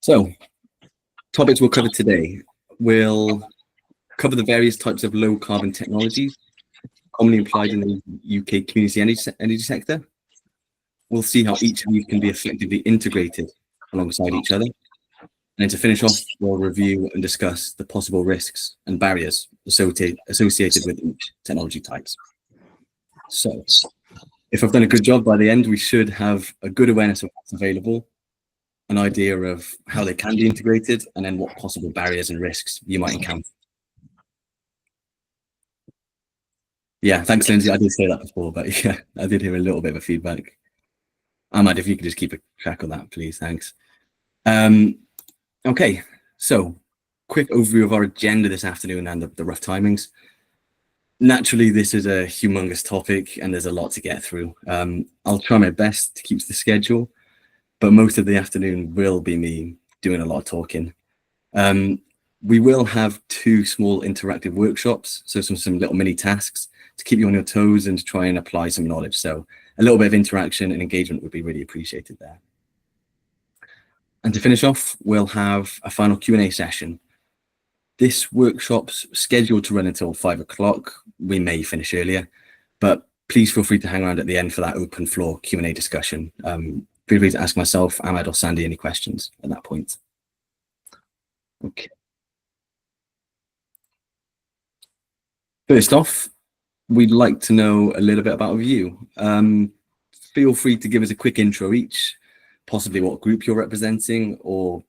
So, topics we'll cover today. We'll cover the various types of low carbon technologies commonly applied in the UK community energy sector. We'll see how each of these can be effectively integrated alongside each other. And to finish off, we'll review and discuss the possible risks and barriers associated with each technology types. So, if I've done a good job by the end, we should have a good awareness of what's available, an idea of how they can be integrated, and then what possible barriers and risks you might encounter. Yeah, thanks, Lindsay. I did say that before, but yeah, I did hear a little bit of a feedback. Ahmad, if you could just keep a track of that, please. Thanks. Okay, so quick overview of our agenda this afternoon and the rough timings. Naturally, this is a humongous topic and there's a lot to get through. I'll try my best to keep to the schedule, but most of the afternoon will be me doing a lot of talking. We will have 2 small interactive workshops, so some little mini tasks to keep you on your toes and to try and apply some knowledge. So a little bit of interaction and engagement would be really appreciated there. And to finish off, we'll have a final Q&A session. This workshop's scheduled to run until 5 o'clock. We may finish earlier, but please feel free to hang around at the end for that open floor Q&A discussion. Feel free to ask myself, Ahmad, or Sandy any questions at that point. Okay. First off, we'd like to know a little bit about you. Feel free to give us a quick intro each, possibly what group you're representing, or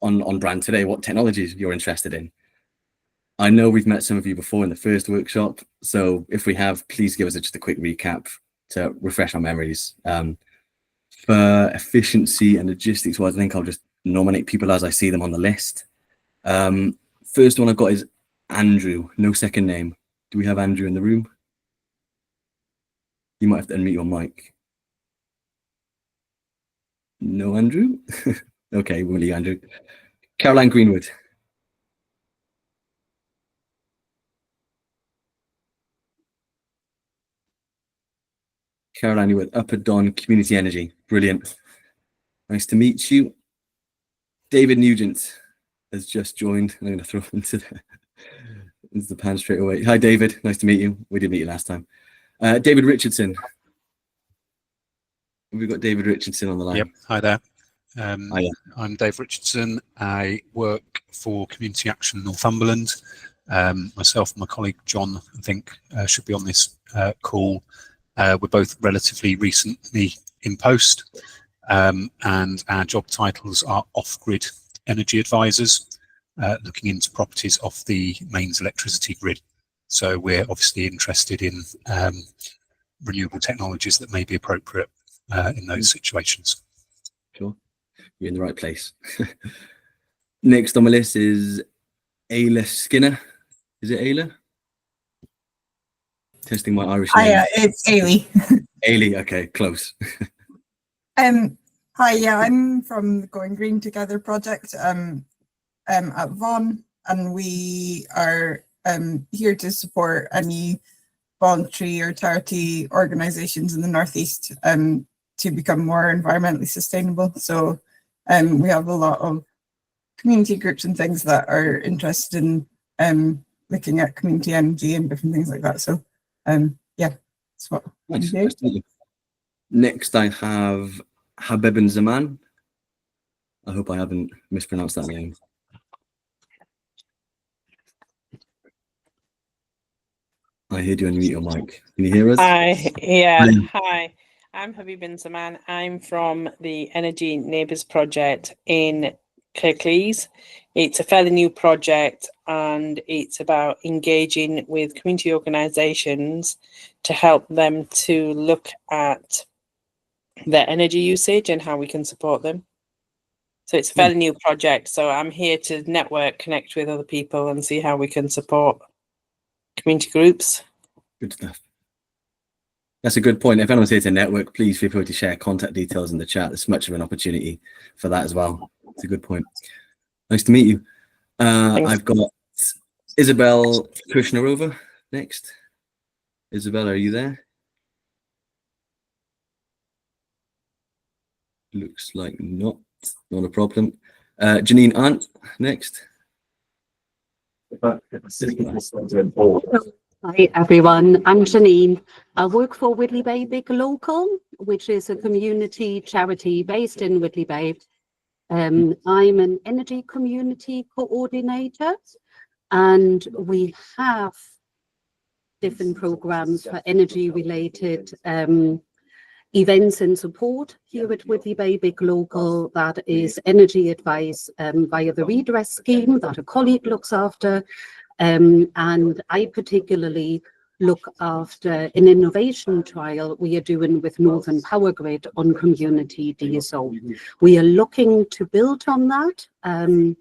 on brand today, what technologies you're interested in. I know we've met some of you before in the first workshop, so if we have, please give us just a quick recap to refresh our memories. For efficiency and logistics wise, I think I'll just nominate people as I see them on the list. First one I've got is Andrew, no second name. Do we have Andrew in the room? You might have to unmute your mic. No, Andrew? Okay, we'll leave Andrew. Caroline Greenwood. Caroline, you're with Upper Don Community Energy. Brilliant. Nice to meet you. David Nugent has just joined. I'm going to throw him into the pan straight away. Hi, David. Nice to meet you. We did meet you last time. David Richardson. We've got David Richardson on the line. Yep. Hi there. Hiya. I'm Dave Richardson. I work for Community Action Northumberland. Myself and my colleague John, I think, should be on this call. We're both relatively recently in post, and our job titles are off-grid energy advisors, looking into properties off the mains electricity grid. So we're obviously interested in renewable technologies that may be appropriate in those situations. Sure, you're in the right place. Next on my list is Ayla Skinner. Is it Ayla? Testing my Irish name. Hiya, it's Ailey. Ailey, okay, close. Hi, yeah, I'm from the Going Green Together project at Vaughan, and we are here to support any voluntary or charity organisations in the Northeast to become more environmentally sustainable. So we have a lot of community groups and things that are interested in looking at community energy and different things like that. So yeah, that's what Nice. we do. Next, I have Habib Zaman. I hope I haven't mispronounced that name. I heard you unmute your mic. Can you hear us? Hi, yeah, Brilliant. hi. I'm Habib Zaman. I'm from the Energy Neighbours project in Kirklees. It's a fairly new project and it's about engaging with community organisations to help them to look at their energy usage and how we can support them. So it's a fairly new project. So I'm here to network, connect with other people and see how we can support community groups. Good stuff. That's a good point. If anyone's here to network, please feel free to share contact details in the chat. There's much of an opportunity for that as well. It's a good point. Nice to meet you. I've got Isabel Krishnarova next. Isabel, are you there? Looks like not a problem. Janine Arndt, next. Hi everyone, I'm Janine. I work for Whitley Bay Big Local, which is a community charity based in Whitley Bay. I'm an energy community coordinator, and we have different programs for energy related events and support here at Whitley Bay Big Local. That is energy advice via the redress scheme that a colleague looks after. And I particularly look after an innovation trial we are doing with Northern Power Grid on community DSO. We are looking to build on that and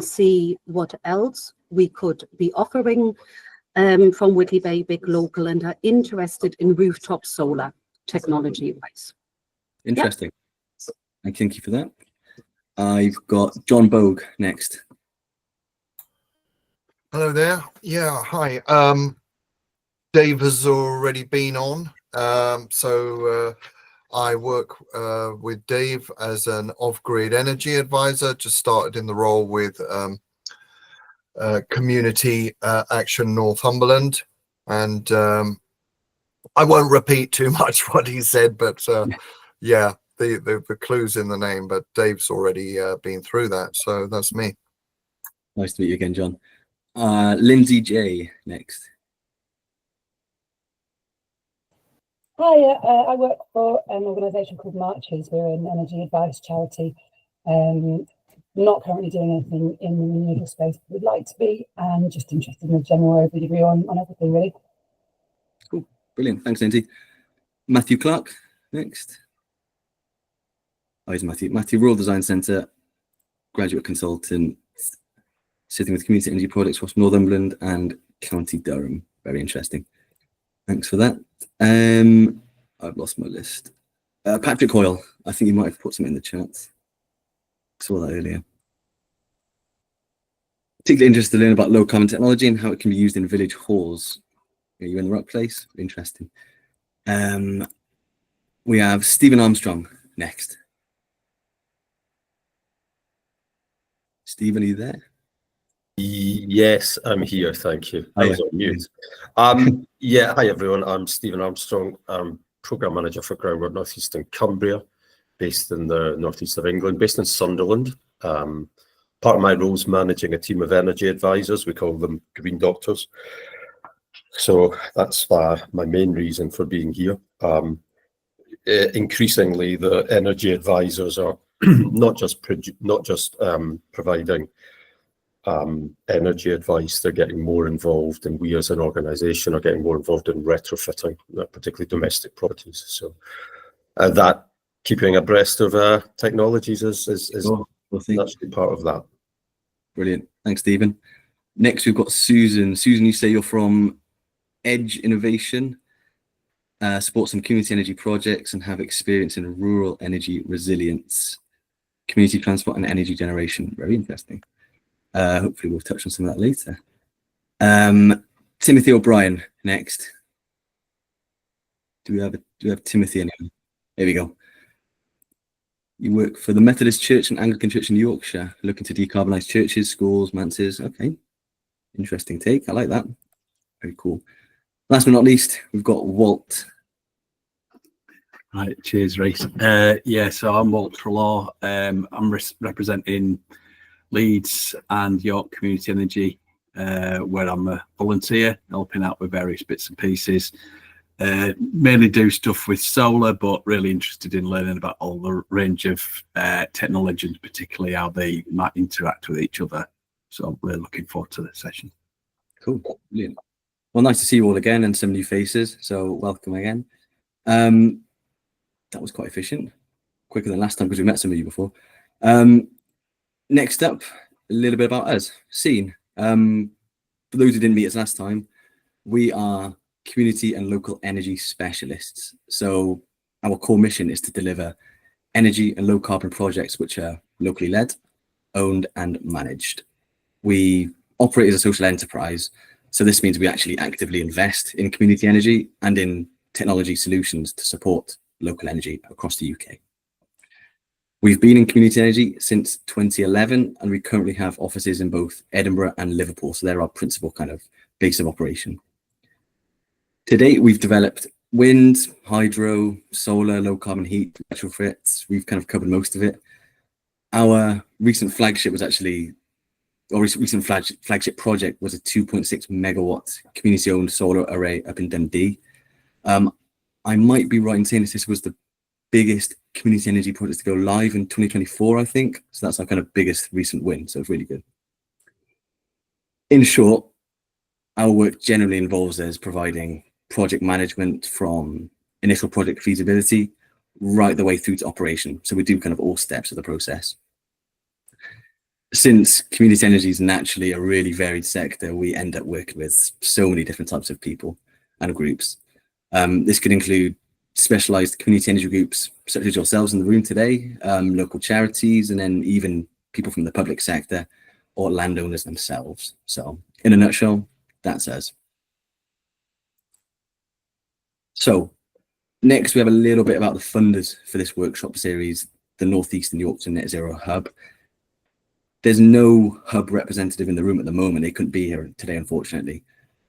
see what else we could be offering from Whitley Bay Big Local, and are interested in rooftop solar technology-wise. Interesting. Thank you for that. I've got John Bogue next. Hello there. Yeah, hi. Dave has already been on. So I work with Dave as an off-grid energy advisor. Just started in the role with Community Action Northumberland. And I won't repeat too much what he said, but yeah, the clue's in the name, but Dave's already been through that. So that's me. Nice to meet you again, John. Lindsay J next. Hi, I work for an organisation called Marches. We're an energy advice charity. Not currently doing anything in the renewable space, but would like to be, and just interested in a general overview on everything, really. Cool, brilliant. Thanks, Lindsay. Matthew Clark next. Oh, here's Matthew. Matthew, Rural Design Centre, graduate consultant, sitting with community energy projects across Northumberland and County Durham. Very interesting. Thanks for that. I've lost my list. Patrick Hoyle, I think you might have put something in the chat. Saw that earlier. Particularly interested to learn about low carbon technology and how it can be used in village halls. Are you in the right place? Interesting. We have Stephen Armstrong next. Stephen, are you there? Yes, I'm here. Thank you. I was on mute. Yeah, hi everyone. I'm Stephen Armstrong. I'm Programme Manager for Groundwork North Eastern Cumbria, based in the northeast of England, based in Sunderland. Part of my role is managing a team of energy advisors. We call them Green Doctors. So that's my main reason for being here. Increasingly, the energy advisors are not just providing energy advice, they're getting more involved, and we as an organisation are getting more involved in retrofitting, particularly domestic properties. So that keeping abreast of technologies is naturally part of that. Brilliant. Thanks, Stephen. Next, we've got Susan. Susan, you say you're from Edge Innovation, support some community energy projects and have experience in rural energy resilience, community transport and energy generation. Very interesting. Hopefully we'll touch on some of that later. Timothy O'Brien next. Do we have Timothy anyway? There we go. You work for the Methodist Church and Anglican Church in Yorkshire, looking to decarbonise churches, schools, manses. Okay, interesting take. I like that. Very cool. Last but not least, we've got Walt. Right, cheers, Reece. Yeah, so I'm Walt Trelaw. I'm representing Leeds and York Community Energy, where I'm a volunteer, helping out with various bits and pieces. Mainly do stuff with solar, but really interested in learning about all the range of technologies, particularly how they might interact with each other. So I'm really looking forward to the session. Cool, brilliant. Well, nice to see you all again and some new faces. So welcome again. That was quite efficient, quicker than last time because we met some of you before. Next up, a little bit about us. Scene. For those who didn't meet us last time, we are community and local energy specialists. So our core mission is to deliver energy and low carbon projects which are locally led, owned and managed. We operate as a social enterprise. So this means we actually actively invest in community energy and in technology solutions to support local energy across the UK. We've been in community energy since 2011, and we currently have offices in both Edinburgh and Liverpool. So they're our principal kind of base of operation. To date, we've developed wind, hydro, solar, low carbon heat, retrofits. We've kind of covered most of it. Our recent flagship was actually, or recent flagship project was a 2.6 megawatt community owned solar array up in Dundee. I might be right in saying this was the biggest community energy project to go live in 2024, I think. So that's our kind of biggest recent win. So it's really good. In short, our work generally involves us providing project management from initial project feasibility right the way through to operation. So we do kind of all steps of the process. Since community energy is naturally a really varied sector, we end up working with so many different types of people and groups. This could include specialized community energy groups such as yourselves in the room today, local charities, and then even people from the public sector or landowners themselves. So in a nutshell, that's us. So next we have a little bit about the funders for this workshop series, the North East and Yorkshire Net Zero Hub. There's no hub representative in the room at the moment. They couldn't be here today, unfortunately.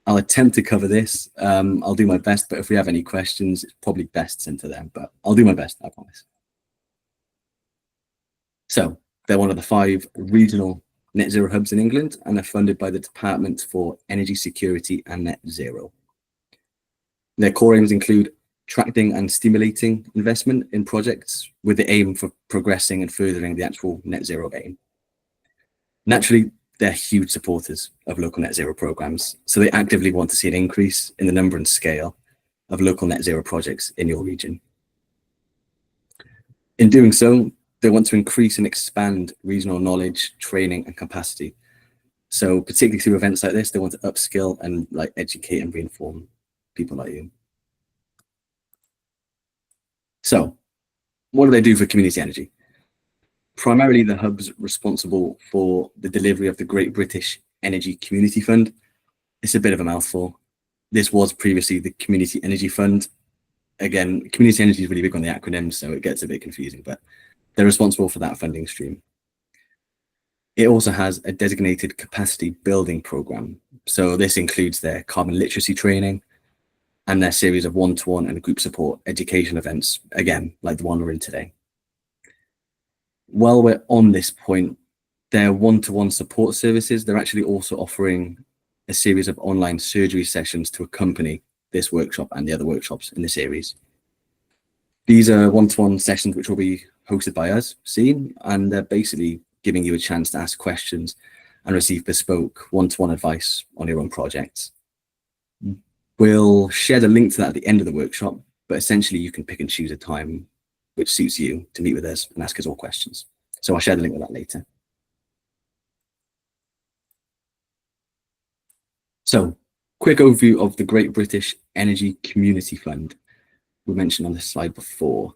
I'll attempt to cover this. I'll do my best, but if we have any questions, it's probably best sent to them, but I'll do my best, I promise. So they're one of the 5 regional net zero hubs in England, and they're funded by the Department for Energy Security and Net Zero. Their core aims include attracting and stimulating investment in projects with the aim for progressing and furthering the actual net zero aim. Naturally, they're huge supporters of local net zero programs, so they actively want to see an increase in the number and scale of local net zero projects in your region. In doing so, they want to increase and expand regional knowledge, training, and capacity. So particularly through events like this, they want to upskill and educate and reinform people like you. So what do they do for community energy? Primarily, the hub's responsible for the delivery of the Great British Energy Community Fund. It's a bit of a mouthful. This was previously the Community Energy Fund. Again, community energy is really big on the acronyms, so it gets a bit confusing, but they're responsible for that funding stream. It also has a designated capacity building program. So this includes their carbon literacy training and their series of one-to-one and group support education events, again, like the one we're in today. While we're on this point, their one-to-one support services, they're actually also offering a series of online surgery sessions to accompany this workshop and the other workshops in the series. These are one-to-one sessions which will be hosted by us, Scene, and they're basically giving you a chance to ask questions and receive bespoke one-to-one advice on your own projects. We'll share the link to that at the end of the workshop, but essentially you can pick and choose a time which suits you to meet with us and ask us all questions. So I'll share the link with that later. So, quick overview of the Great British Energy Community Fund we mentioned on this slide before.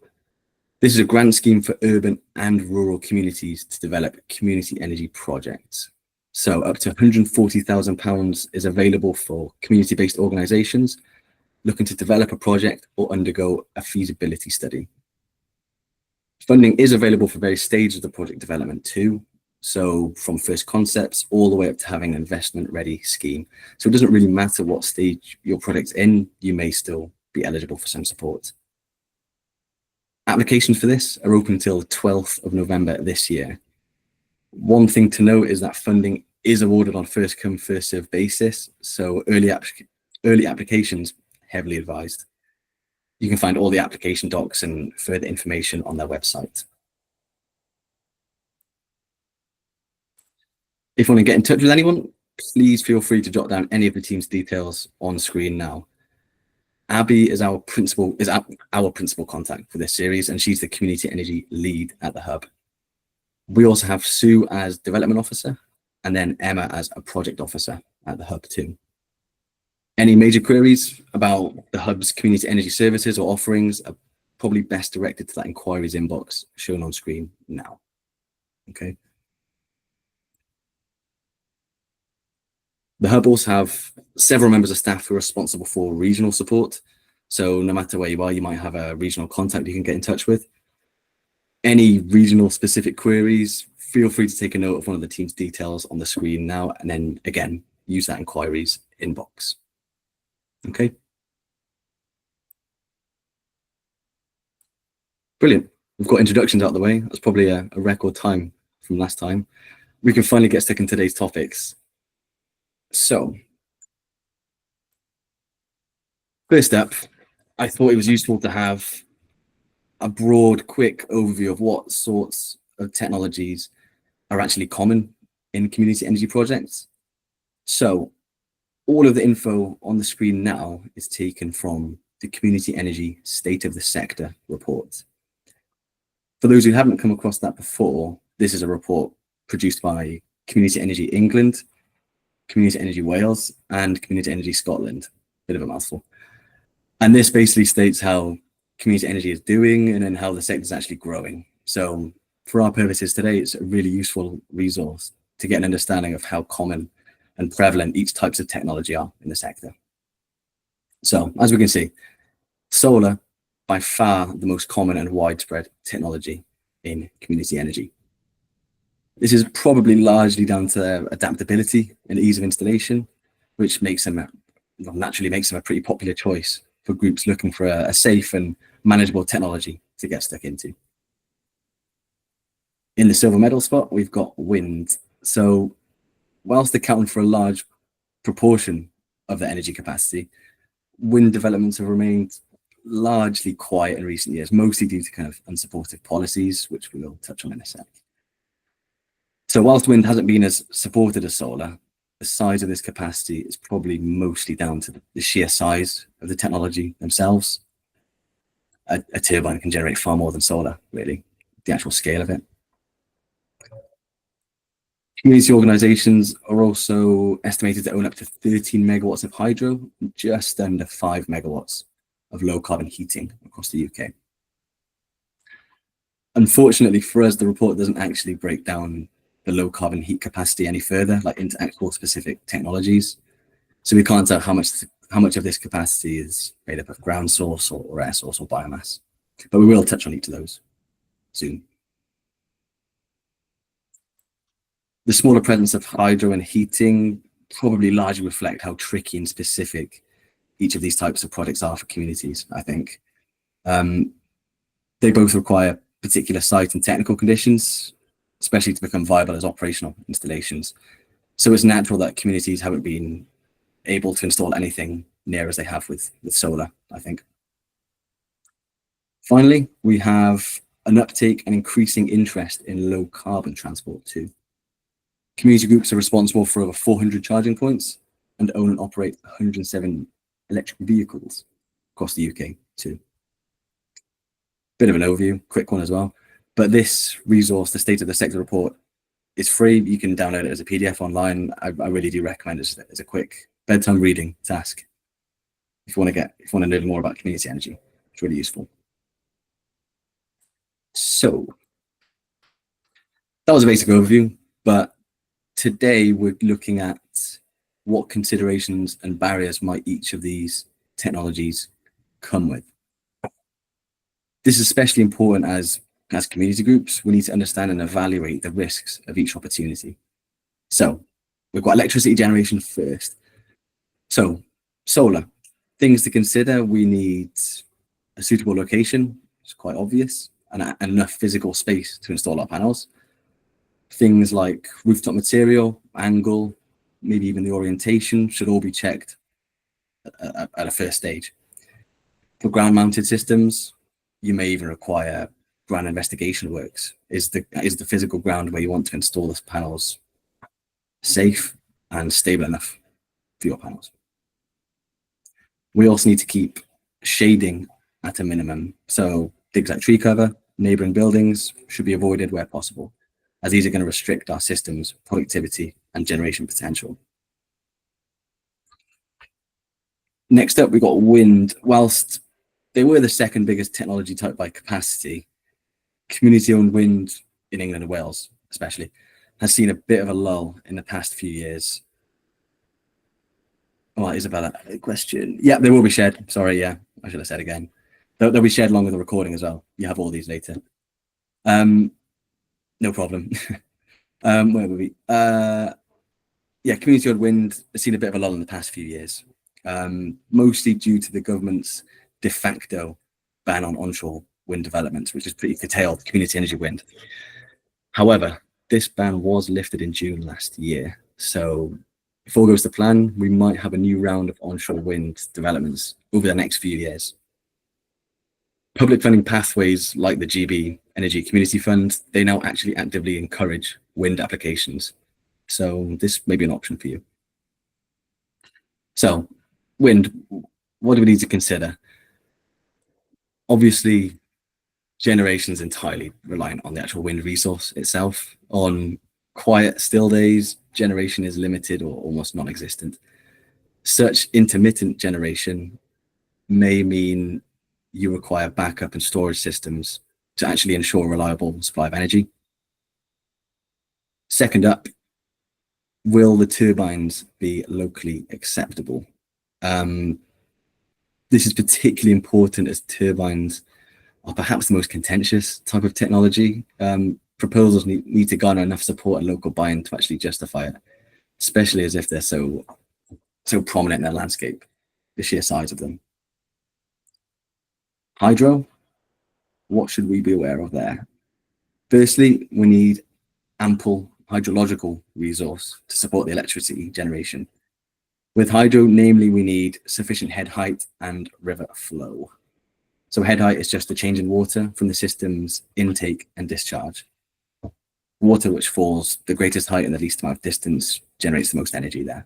This is a grant scheme for urban and rural communities to develop community energy projects. So up to £140,000 is available for community-based organisations looking to develop a project or undergo a feasibility study. Funding is available for various stages of the project development too. So from first concepts all the way up to having an investment ready scheme. So it doesn't really matter what stage your project's in, you may still be eligible for some support. Applications for this are open until the 12th of November this year. One thing to note is that funding is awarded on first come, first served basis. So early applications heavily advised. You can find all the application docs and further information on their website. If you want to get in touch with anyone, please feel free to jot down any of the team's details on screen now. Abby is our principal contact for this series, and she's the community energy lead at the hub. We also have Sue as development officer, and then Emma as a project officer at the hub too. Any major queries about the hub's community energy services or offerings are probably best directed to that inquiries inbox shown on screen now. Okay. The hub also have several members of staff who are responsible for regional support. So no matter where you are, you might have a regional contact you can get in touch with. Any regional specific queries, feel free to take a note of one of the team's details on the screen now, and then again, use that inquiries inbox. Okay. Brilliant. We've got introductions out of the way. That's probably a record time from last time. We can finally get stuck in today's topics. So, first up, I thought it was useful to have a broad, quick overview of what sorts of technologies are actually common in community energy projects. So, all of the info on the screen now is taken from the Community Energy State of the Sector report. For those who haven't come across that before, this is a report produced by Community Energy England, Community Energy Wales, and Community Energy Scotland. Bit of a mouthful. And this basically states how community energy is doing and then how the sector is actually growing. So for our purposes today, it's a really useful resource to get an understanding of how common and prevalent each types of technology are in the sector. So as we can see, solar, by far the most common and widespread technology in community energy. This is probably largely down to adaptability and ease of installation, which makes them naturally makes them a pretty popular choice for groups looking for a safe and manageable technology to get stuck into. In the silver medal spot, we've got wind. So whilst accounting for a large proportion of the energy capacity, wind developments have remained largely quiet in recent years, mostly due to kind of unsupportive policies, which we will touch on in a sec. So whilst wind hasn't been as supported as solar, the size of this capacity is probably mostly down to the sheer size of the technology themselves. A turbine can generate far more than solar, really, the actual scale of it. Community organisations are also estimated to own up to 13 megawatts of hydro and just under 5 megawatts of low carbon heating across the UK. Unfortunately for us, the report doesn't actually break down the low carbon heat capacity any further, like into actual specific technologies. So we can't tell how much of this capacity is made up of ground source or air source or biomass, but we will touch on each of those soon. The smaller presence of hydro and heating probably largely reflect how tricky and specific each of these types of projects are for communities, I think. They both require particular site and technical conditions, especially to become viable as operational installations. So it's natural that communities haven't been able to install anything near as they have with solar, I think. Finally, we have an uptake and increasing interest in low carbon transport too. Community groups are responsible for over 400 charging points and own and operate 107 electric vehicles across the UK too. Bit of an overview, quick one as well. But this resource, the State of the Sector report, is free. You can download it as a PDF online. I really do recommend it as a quick bedtime reading task. If you want to know more about community energy, it's really useful. So that was a basic overview, but today we're looking at what considerations and barriers might each of these technologies come with. This is especially important as community groups, we need to understand and evaluate the risks of each opportunity. So we've got electricity generation first. So solar, things to consider, we need a suitable location, it's quite obvious, and enough physical space to install our panels. Things like rooftop material, angle, maybe even the orientation should all be checked at a first stage. For ground mounted systems, you may even require ground investigation works. Is the physical ground where you want to install the panels safe and stable enough for your panels? We also need to keep shading at a minimum. So things like tree cover, neighboring buildings should be avoided where possible, as these are going to restrict our system's productivity and generation potential. Next up, we've got wind. Whilst they were the second biggest technology type by capacity, community-owned wind in England and Wales, especially, has seen a bit of a lull in the past few years. Oh, Isabella, a question. Yeah, they will be shared. Sorry, yeah, I should have said again. They'll be shared along with the recording as well. You have all these later. No problem. Where were we? Yeah, community-owned wind has seen a bit of a lull in the past few years, mostly due to the government's de facto ban on onshore wind developments, which has pretty curtailed community energy wind. However, this ban was lifted in June last year. So if all goes to plan, we might have a new round of onshore wind developments over the next few years. Public funding pathways like the GB Energy Community Fund, they now actually actively encourage wind applications. So this may be an option for you. So wind, what do we need to consider? Obviously, generation is entirely reliant on the actual wind resource itself. On quiet, still days, generation is limited or almost non-existent. Such intermittent generation may mean you require backup and storage systems to actually ensure a reliable supply of energy. Second up, will the turbines be locally acceptable? This is particularly important as turbines are perhaps the most contentious type of technology. Proposals need to garner enough support and local buy-in to actually justify it, especially as if they're so prominent in their landscape, the sheer size of them. Hydro, what should we be aware of there? Firstly, we need ample hydrological resource to support the electricity generation. With hydro, namely, we need sufficient head height and river flow. So head height is just the change in water from the system's intake and discharge. Water which falls the greatest height and the least amount of distance generates the most energy there.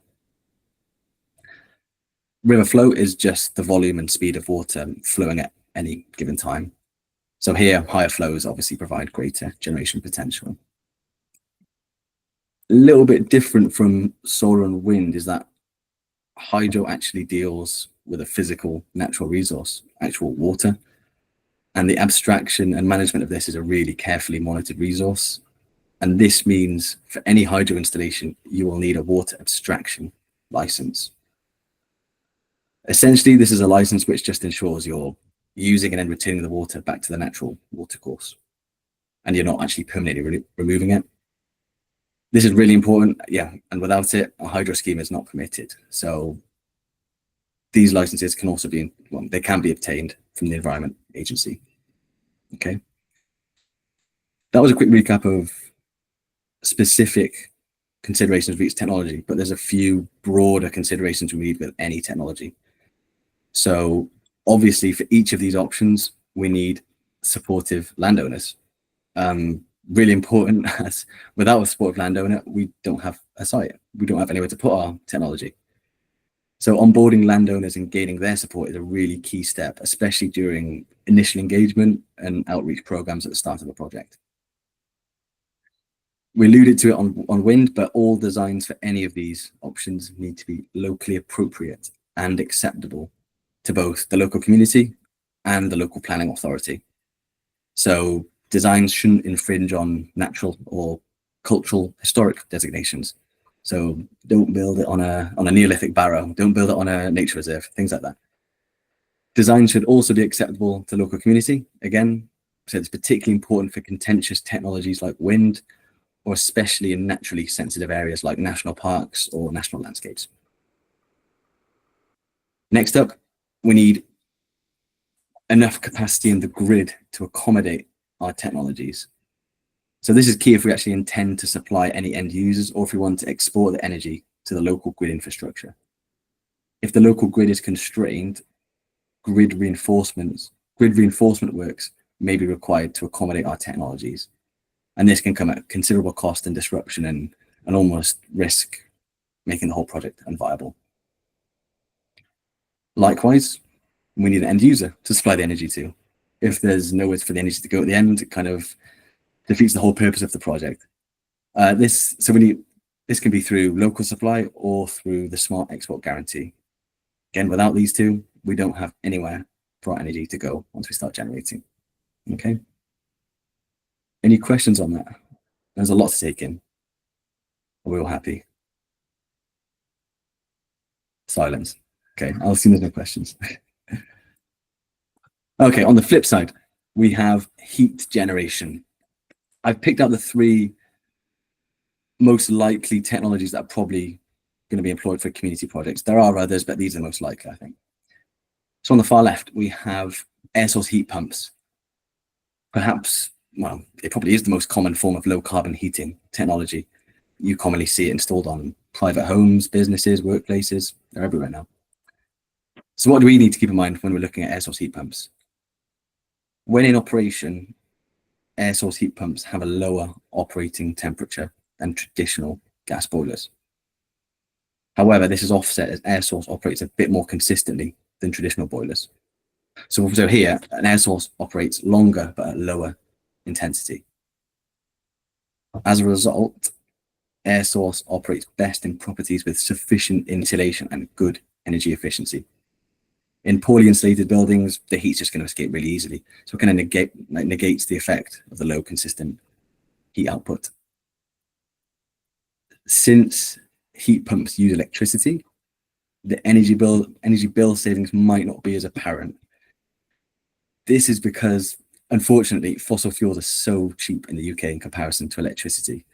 River flow is just the volume and speed of water flowing at any given time. So here, higher flows obviously provide greater generation potential. A little bit different from solar and wind is that hydro actually deals with a physical natural resource, actual water. And the abstraction and management of this is a really carefully monitored resource. And this means for any hydro installation, you will need a water abstraction license. Essentially, this is a license which just ensures you're using and then returning the water back to the natural water course. And you're not actually permanently removing it. This is really important, yeah, and without it, a hydro scheme is not permitted. So these licenses can also be, well, they can be obtained from the Environment Agency. Okay. That was a quick recap of specific considerations of each technology, but there's a few broader considerations we need with any technology. So obviously for each of these options, we need supportive landowners. Really important, as without a supportive landowner, we don't have a site. We don't have anywhere to put our technology. So onboarding landowners and gaining their support is a really key step, especially during initial engagement and outreach programs at the start of a project. We alluded to it on wind, but all designs for any of these options need to be locally appropriate and acceptable to both the local community and the local planning authority. So designs shouldn't infringe on natural or cultural historic designations. So don't build it on a Neolithic barrow, don't build it on a nature reserve, things like that. Design should also be acceptable to local community. Again, so it's particularly important for contentious technologies like wind, or especially in naturally sensitive areas like national parks or national landscapes. Next up, we need enough capacity in the grid to accommodate our technologies. So this is key if we actually intend to supply any end users or if we want to export the energy to the local grid infrastructure. If the local grid is constrained, grid reinforcement works may be required to accommodate our technologies. And this can come at considerable cost and disruption and almost risk making the whole project unviable. Likewise, we need an end user to supply the energy to. If there's nowhere for the energy to go at the end, it kind of defeats the whole purpose of the project. This can be through local supply or through the Smart Export Guarantee. Again, without these two, we don't have anywhere for our energy to go once we start generating. Okay. Any questions on that? There's a lot to take in. Are we all happy? Silence. Okay, I'll assume there's no questions. Okay, on the flip side, we have heat generation. I've picked out the 3 most likely technologies that are probably going to be employed for community projects. There are others, but these are the most likely, I think. So on the far left, we have air source heat pumps. Perhaps, well, it probably is the most common form of low carbon heating technology. You commonly see it installed on private homes, businesses, workplaces. They're everywhere now. So what do we need to keep in mind when we're looking at air source heat pumps? When in operation, air source heat pumps have a lower operating temperature than traditional gas boilers. However, this is offset as air source operates a bit more consistently than traditional boilers. So here, an air source operates longer but at lower intensity. As a result, air source operates best in properties with sufficient insulation and good energy efficiency. In poorly insulated buildings, the heat's just going to escape really easily. So it kind of negates the effect of the low consistent heat output. Since heat pumps use electricity, the energy bill savings might not be as apparent. This is because, unfortunately, fossil fuels are so cheap in the UK in comparison to electricity.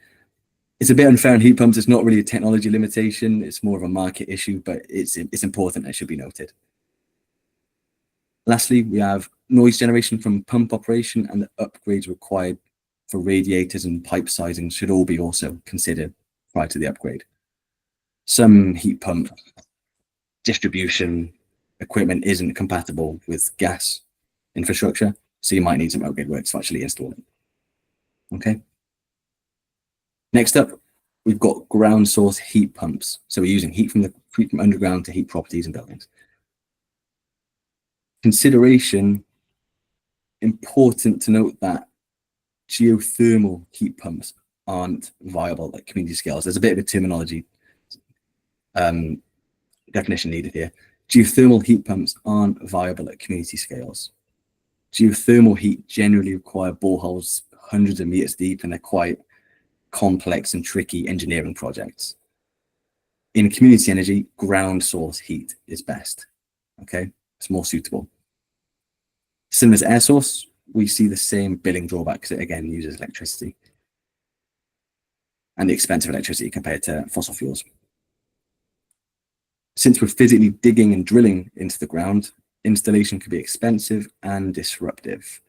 It's a bit unfair on heat pumps. It's not really a technology limitation. It's more of a market issue, but it's important and it should be noted. Lastly, we have noise generation from pump operation, and the upgrades required for radiators and pipe sizing should all be also considered prior to the upgrade. Some heat pump distribution equipment isn't compatible with gas infrastructure, so you might need some upgrade work to actually install it. Okay. Next up, we've got ground source heat pumps. So we're using heat from underground to heat properties and buildings. Consideration, important to note that geothermal heat pumps aren't viable at community scales. There's a bit of a terminology definition needed here. Geothermal heat pumps aren't viable at community scales. Geothermal heat generally require boreholes hundreds of meters deep, and they're quite complex and tricky engineering projects. In community energy, ground source heat is best. Okay, it's more suitable. Similar to air source, we see the same billing drawbacks. It again uses electricity and the expense of electricity compared to fossil fuels. Since we're physically digging and drilling into the ground, installation can be expensive and disruptive,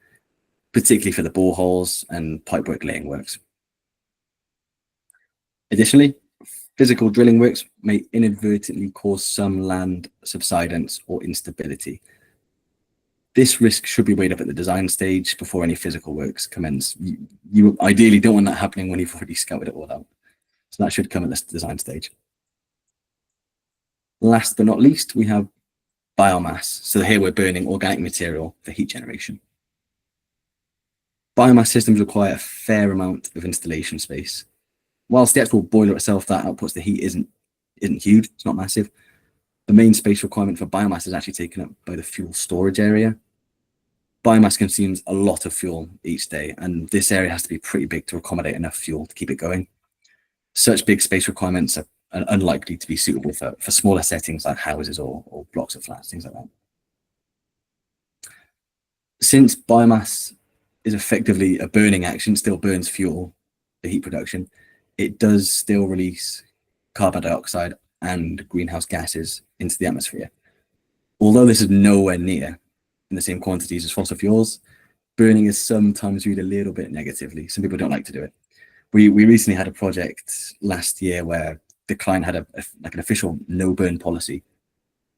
particularly for the boreholes and pipework laying works. Additionally, physical drilling works may inadvertently cause some land subsidence or instability. This risk should be weighed up at the design stage before any physical works commence. You ideally don't want that happening when you've already scouted it all out. So that should come at this design stage. Last but not least, we have biomass. So here we're burning organic material for heat generation. Biomass systems require a fair amount of installation space. Whilst the actual boiler itself that outputs the heat isn't huge, it's not massive, the main space requirement for biomass is actually taken up by the fuel storage area. Biomass consumes a lot of fuel each day, and this area has to be pretty big to accommodate enough fuel to keep it going. Such big space requirements are unlikely to be suitable for smaller settings like houses or blocks of flats, things like that. Since biomass is effectively a burning action, still burns fuel for heat production, it does still release carbon dioxide and greenhouse gases into the atmosphere. Although this is nowhere near in the same quantities as fossil fuels, burning is sometimes viewed a little bit negatively. Some people don't like to do it. We recently had a project last year where the client had like an official no burn policy.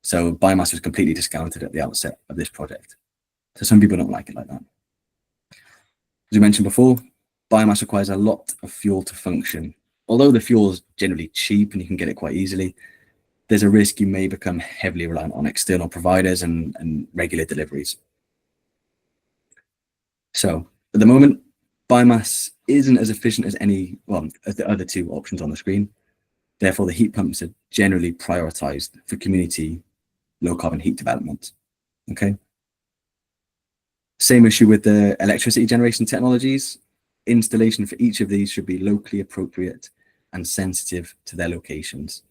So biomass was completely discounted at the outset of this project. So some people don't like it like that. As we mentioned before, biomass requires a lot of fuel to function. Although the fuel is generally cheap and you can get it quite easily, there's a risk you may become heavily reliant on external providers and regular deliveries. So at the moment, biomass isn't as efficient as as the other two options on the screen. Therefore, the heat pumps are generally prioritized for community low carbon heat development. Okay. Same issue with the electricity generation technologies. Installation for each of these should be locally appropriate and sensitive to their locations.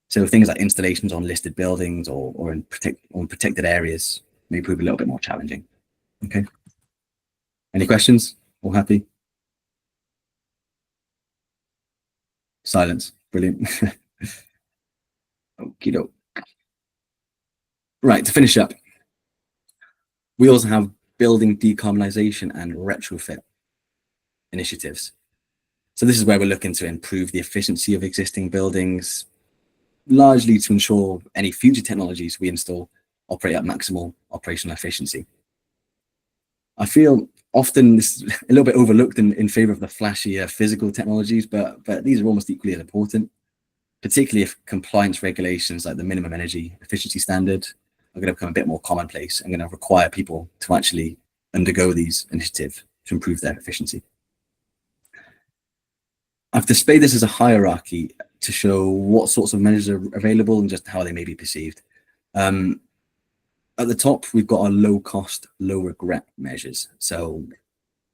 So things like installations on listed buildings or in protected areas may prove a little bit more challenging. Okay. Any questions? All happy? Silence. Brilliant. Okie doke. Right, to finish up, we also have building decarbonisation and retrofit initiatives. So this is where we're looking to improve the efficiency of existing buildings, largely to ensure any future technologies we install operate at maximal operational efficiency. I feel often this is a little bit overlooked in favor of the flashier physical technologies, but these are almost equally as important, particularly if compliance regulations like the minimum energy efficiency standard are going to become a bit more commonplace and going to require people to actually undergo these initiatives to improve their efficiency. I've displayed this as a hierarchy to show what sorts of measures are available and just how they may be perceived. At the top, we've got our low cost, low regret measures. So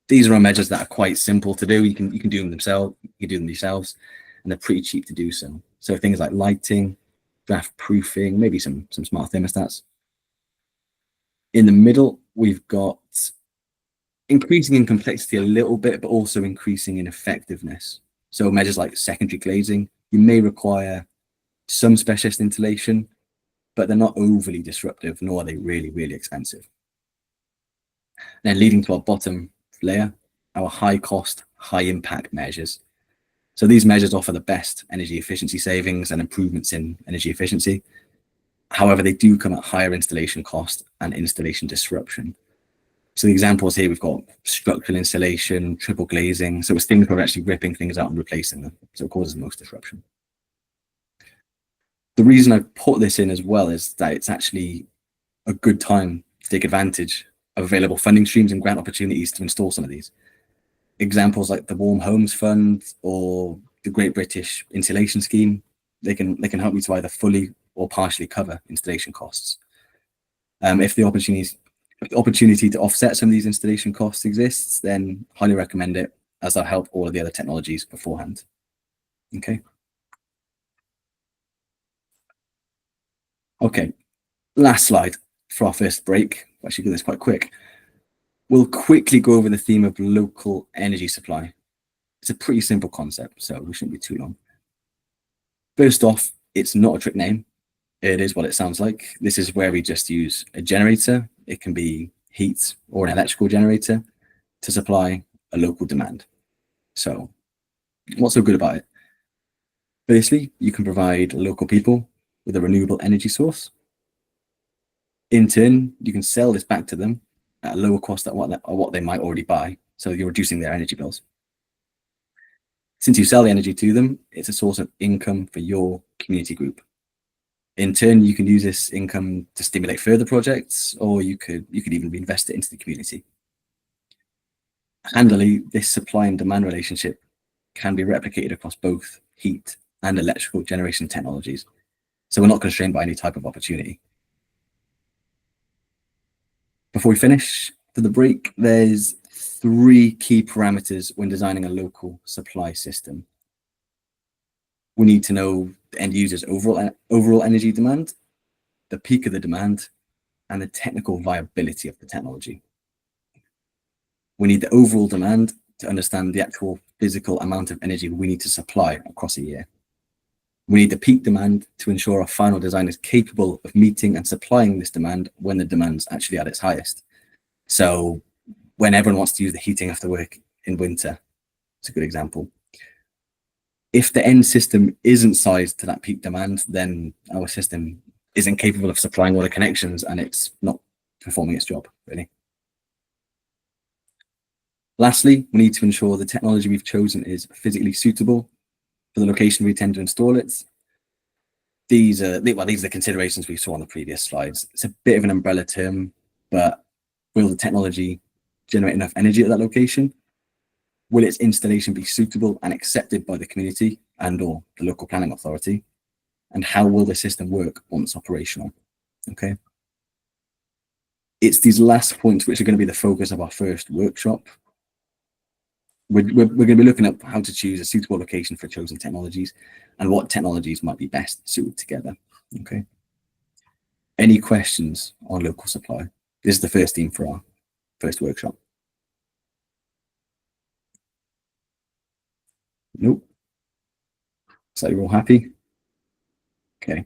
these are our measures that are quite simple to do. You can do them themselves, yourselves, and they're pretty cheap to do so. So things like lighting, draft proofing, maybe some smart thermostats. In the middle, we've got increasing in complexity a little bit, but also increasing in effectiveness. So measures like secondary glazing, you may require some specialist insulation, but they're not overly disruptive, nor are they really, really expensive. Then leading to our bottom layer, our high cost, high impact measures. So these measures offer the best energy efficiency savings and improvements in energy efficiency. However, they do come at higher installation cost and installation disruption. So the examples here, we've got structural insulation, triple glazing. So it's things where we're actually ripping things out and replacing them. So it causes the most disruption. The reason I put this in as well is that it's actually a good time to take advantage of available funding streams and grant opportunities to install some of these. Examples like the Warm Homes Fund or the Great British Insulation Scheme, they can help you to either fully or partially cover installation costs. If the opportunity to offset some of these installation costs exists, then highly recommend it, as they'll help all of the other technologies beforehand. Okay. Okay, last slide for our first break. I should do this quite quick. We'll quickly go over the theme of local energy supply. It's a pretty simple concept, so we shouldn't be too long. First off, it's not a trick name. It is what it sounds like. This is where we just use a generator. It can be heat or an electrical generator to supply a local demand. So what's so good about it? Firstly, you can provide local people with a renewable energy source. In turn, you can sell this back to them at a lower cost than what they might already buy. So you're reducing their energy bills. Since you sell the energy to them, it's a source of income for your community group. In turn, you can use this income to stimulate further projects, or you could even reinvest it into the community. Handily, this supply and demand relationship can be replicated across both heat and electrical generation technologies. So we're not constrained by any type of opportunity. Before we finish for the break, there's 3 key parameters when designing a local supply system. We need to know the end user's overall energy demand, the peak of the demand, and the technical viability of the technology. We need the overall demand to understand the actual physical amount of energy we need to supply across a year. We need the peak demand to ensure our final design is capable of meeting and supplying this demand when the demand's actually at its highest. So when everyone wants to use the heating after work in winter, it's a good example. If the end system isn't sized to that peak demand, then our system isn't capable of supplying all the connections and it's not performing its job, really. Lastly, we need to ensure the technology we've chosen is physically suitable for the location we intend to install it. These are the considerations we saw on the previous slides. It's a bit of an umbrella term, but will the technology generate enough energy at that location? Will its installation be suitable and accepted by the community and or the local planning authority? And how will the system work once operational? Okay. It's these last points which are going to be the focus of our first workshop. We're going to be looking at how to choose a suitable location for chosen technologies and what technologies might be best suited together. Okay. Any questions on local supply? This is the first theme for our first workshop. Nope. So you're all happy? Okay.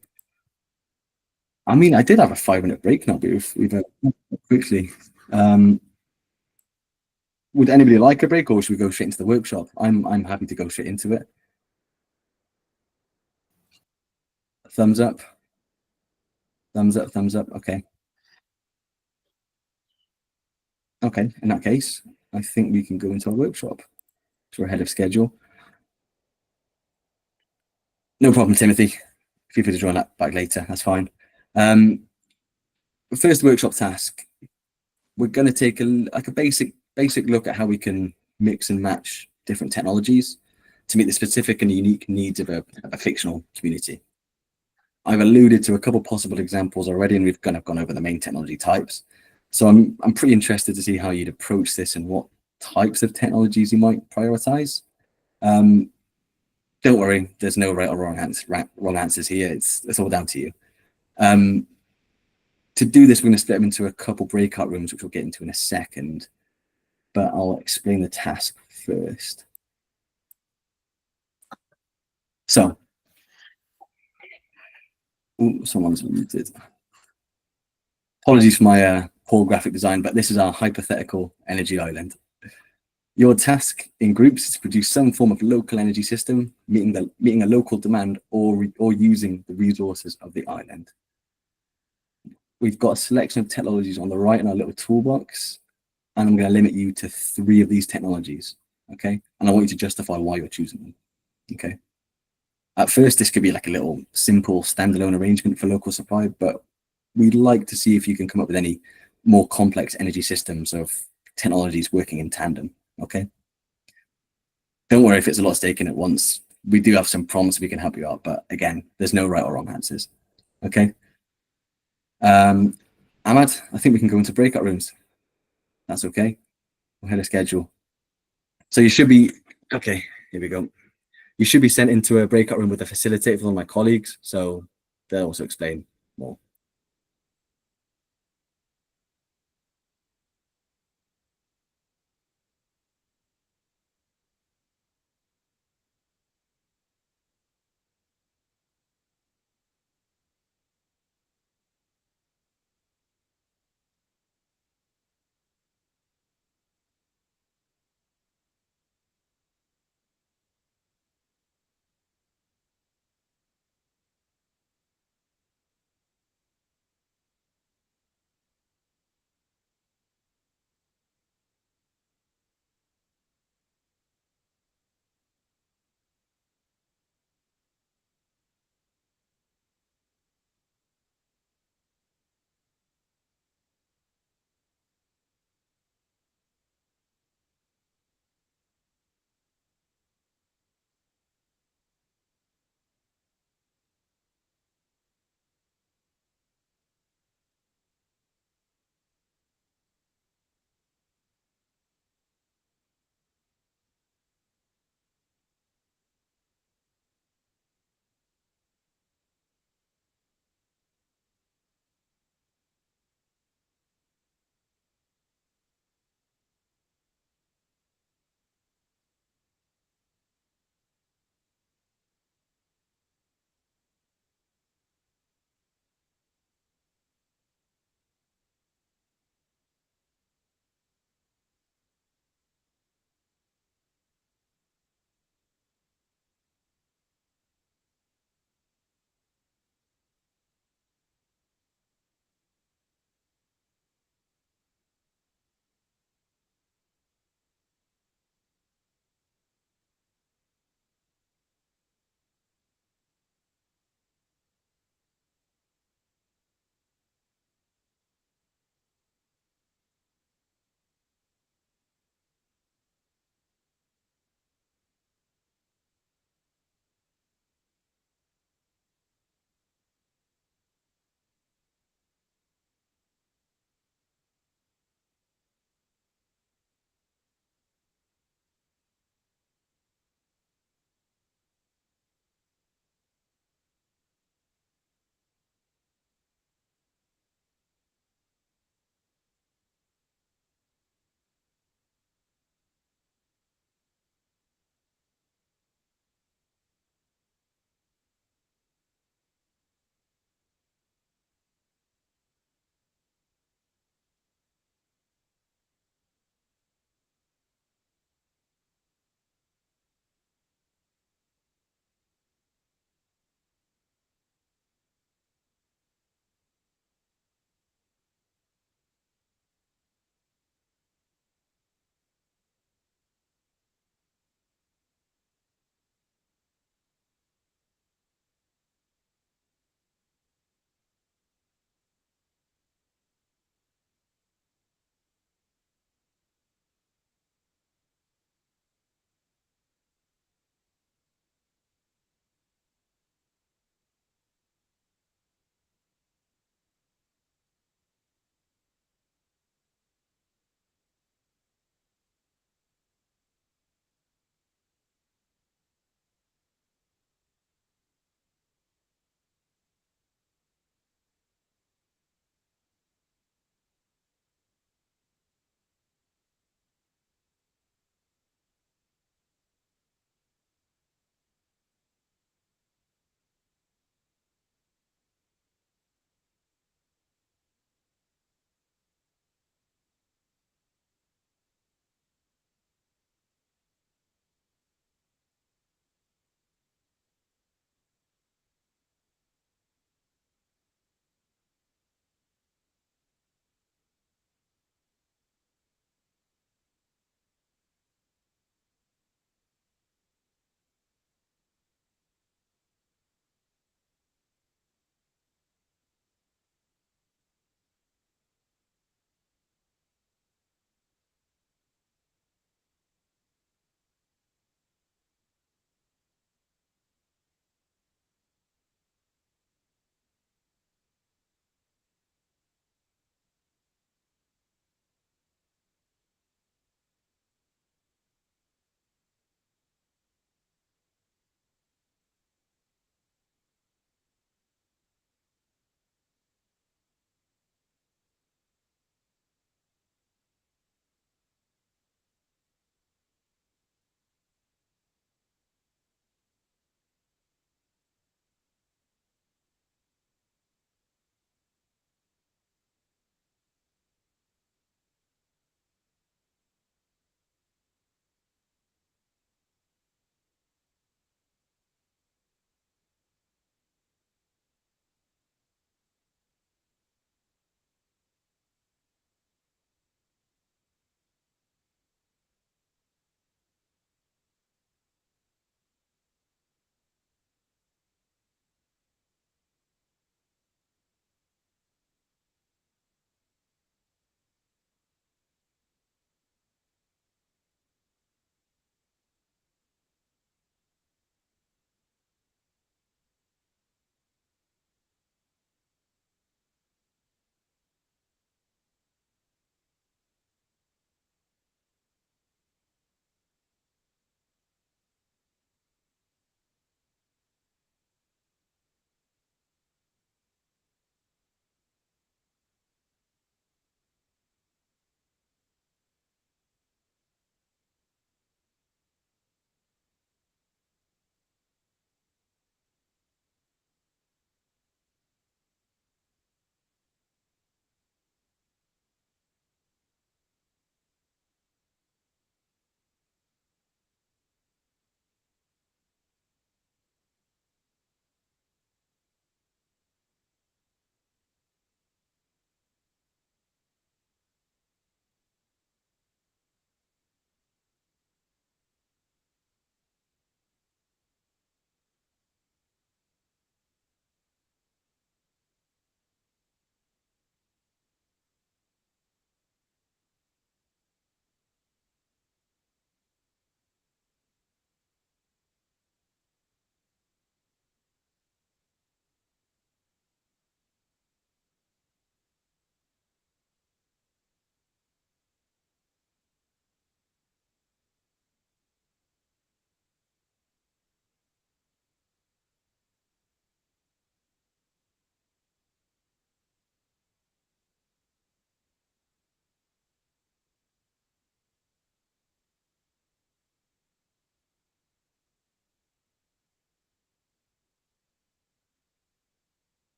I mean, I did have a 5-minute break now, but we've quickly. Would anybody like a break, or should we go straight into the workshop? I'm happy to go straight into it. Thumbs up. Thumbs up. Thumbs up. Okay. Okay. In that case, I think we can go into our workshop. So we're ahead of schedule. No problem, Timothy. Feel free to join that back later. That's fine. First workshop task. We're going to take a basic look at how we can mix and match different technologies to meet the specific and unique needs of a fictional community. I've alluded to a couple possible examples already, and we've kind of gone over the main technology types. So I'm pretty interested to see how you'd approach this and what types of technologies you might prioritize. Don't worry, there's no right or wrong answers here. It's all down to you. To do this, we're going to split them into a couple breakout rooms, which we'll get into in a second. But I'll explain the task first. So, someone's muted. Apologies for my poor graphic design, but this is our hypothetical energy island. Your task in groups is to produce some form of local energy system, meeting a local demand or using the resources of the island. We've got a selection of technologies on the right in our little toolbox, and I'm going to limit you to 3 of these technologies, okay? And I want you to justify why you're choosing them, okay? At first, this could be like a little simple standalone arrangement for local supply, but we'd like to see if you can come up with any more complex energy systems of technologies working in tandem, okay? Don't worry if it's a lot taken at once. We do have some prompts we can help you out, but again, there's no right or wrong answers, okay? Ahmad, I think we can go into breakout rooms. That's okay. We're ahead of schedule. So you should be, okay, here we go. You should be sent into a breakout room with a facilitator with one of my colleagues, so they'll also explain more.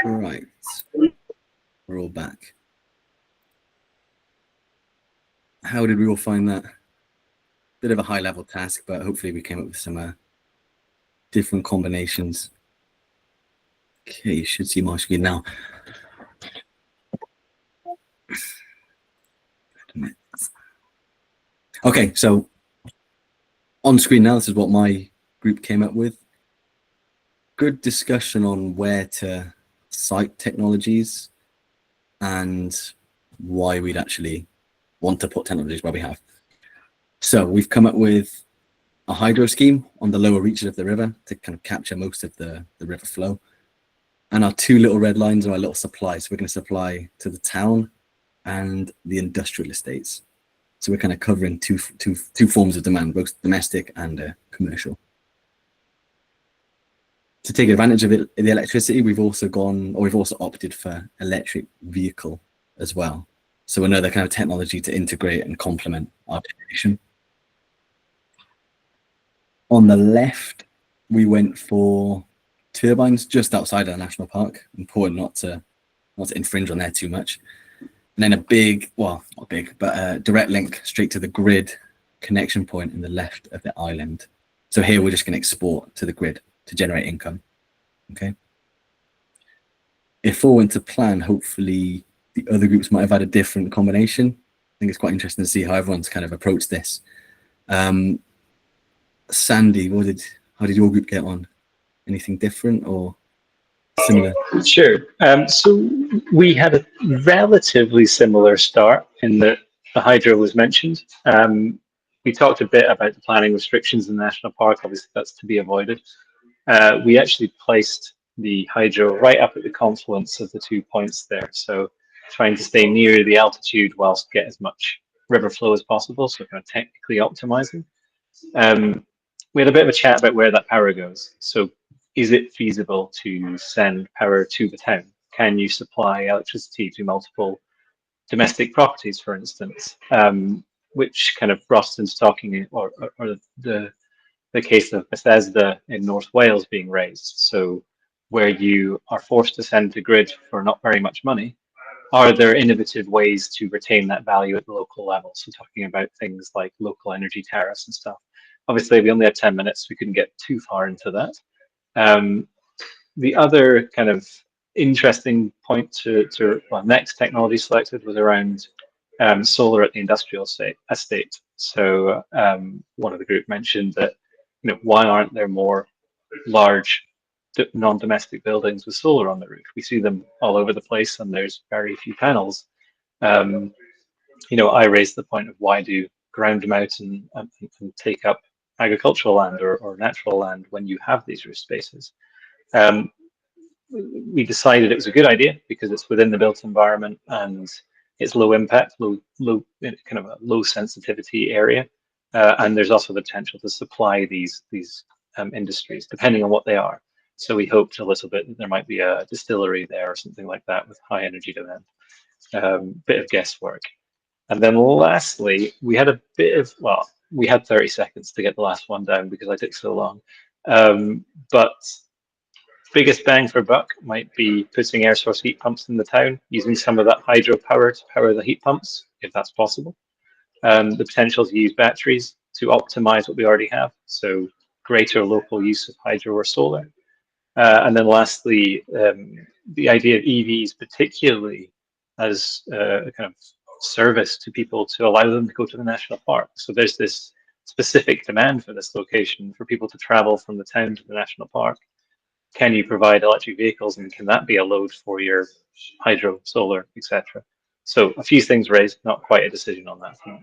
Right. We're all back. How did we all find that? Bit of a high level task, but hopefully we came up with some different combinations. Okay, you should see my screen now. Okay, so on screen now, this is what my group came up with. Good discussion on where to site technologies and why we'd actually want to put technologies where we have. So we've come up with a hydro scheme on the lower reaches of the river to kind of capture most of the river flow. And our two little red lines are our little supplies. We're going to supply to the town and the industrial estates. So we're kind of covering two forms of demand, both domestic and commercial. To take advantage of it, the electricity, we've also opted for electric vehicle as well. So another kind of technology to integrate and complement our generation. On the left, we went for turbines just outside of the national park. Important not to infringe on there too much. And then a big, well, not big, but a direct link straight to the grid connection point in the left of the island. So here we're just going to export to the grid to generate income. Okay. If all went to plan, hopefully the other groups might have had a different combination. I think it's quite interesting to see how everyone's kind of approached this. Sandy, how did your group get on? Anything different or similar? Sure. So we had a relatively similar start in that the hydro was mentioned. We talked a bit about the planning restrictions in the national park. Obviously, that's to be avoided. We actually placed the hydro right up at the confluence of the 2 points there. So trying to stay near the altitude whilst get as much river flow as possible. So kind of technically optimizing. We had a bit of a chat about where that power goes. So is it feasible to send power to the town? Can you supply electricity to multiple domestic properties, for instance? Which kind of brought us into talking, or the case of Bethesda in North Wales being raised. So where you are forced to send to grid for not very much money, are there innovative ways to retain that value at the local level? So talking about things like local energy tariffs and stuff. Obviously, we only had 10 minutes. We couldn't get too far into that. The other kind of interesting point next technology selected was around solar at the industrial estate. So one of the group mentioned that, why aren't there more large non-domestic buildings with solar on the roof? We see them all over the place, and there's very few panels. I raised the point of why do ground mount and take up agricultural land or natural land when you have these roof spaces. We decided it was a good idea because it's within the built environment and it's low impact, low kind of a low sensitivity area, and there's also the potential to supply these industries depending on what they are. So we hoped a little bit that there might be a distillery there or something like that with high energy demand. Bit of guesswork. And then lastly, we had a bit of, we had 30 seconds to get the last one down because I took so long. But biggest bang for buck might be putting air source heat pumps in the town, using some of that hydro power to power the heat pumps, if that's possible. The potential to use batteries to optimize what we already have. So greater local use of hydro or solar. And then lastly, the idea of EVs, particularly as a kind of service to people to allow them to go to the national park. So there's this specific demand for this location for people to travel from the town to the national park. Can you provide electric vehicles, and can that be a load for your hydro, solar, etc.? So a few things raised, not quite a decision on that front.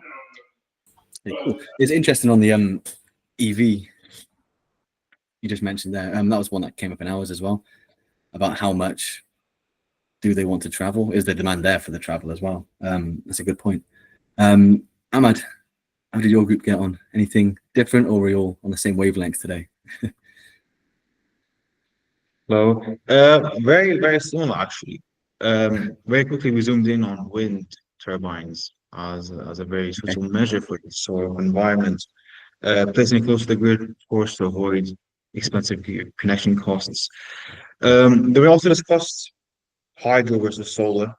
Cool. It's interesting on the EV you just mentioned there. That was one that came up in ours as well, about how much do they want to travel? Is the demand there for the travel as well? That's a good point. Ahmad, how did your group get on? Anything different, or were we all on the same wavelength today? Hello. Very, very similar actually. Very quickly we zoomed in on wind turbines as a very suitable measure for the solar environment. Placing it close to the grid, of course, to avoid expensive connection costs. Then we also discussed hydro versus solar,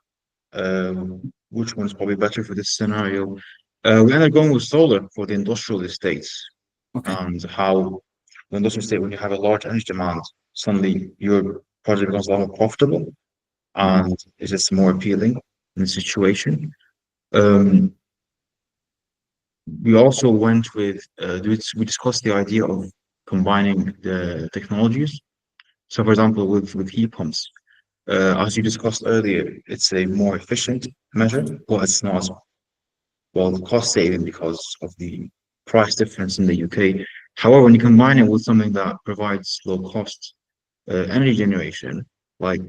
which one is probably better for this scenario. We ended up going with solar for the industrial estates, Okay. and how the industrial estate, when you have a large energy demand, suddenly your project becomes a lot more profitable and it's just more appealing in the situation. We also went with, we discussed the idea of combining the technologies. So, for example, with heat pumps, as you discussed earlier, it's a more efficient measure, but it's not as well cost saving because of the price difference in the UK. However, when you combine it with something that provides low cost energy generation, like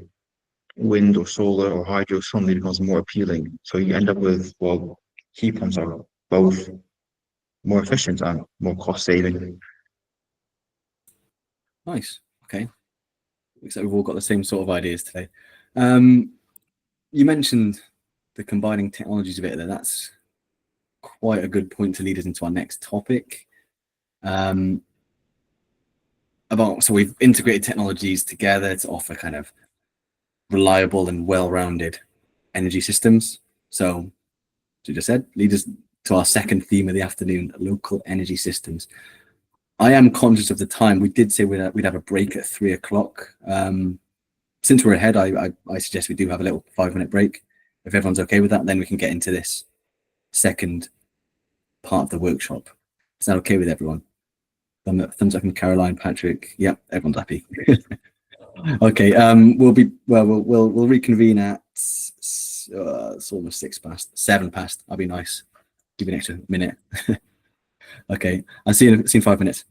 wind or solar or hydro, suddenly becomes more appealing. So you end up with, well, heat pumps are both more efficient and more cost saving. Nice. Okay. Looks like we've all got the same sort of ideas today. You mentioned the combining technologies a bit there. That's quite a good point to lead us into our next topic. So we've integrated technologies together to offer kind of reliable and well-rounded energy systems. So, as you just said, lead us to our second theme of the afternoon: local energy systems. I am conscious of the time. We did say we'd have a break at 3 o'clock. Since we're ahead, I suggest we do have a little 5-minute break. If everyone's okay with that, then we can get into this second part of the workshop. Is that okay with everyone? Thumbs up from Caroline, Patrick. Yep, everyone's happy. Okay. We'll reconvene at it's almost 7 past. I'll be nice. Give you an extra minute. Okay. I'll see you in 5 minutes.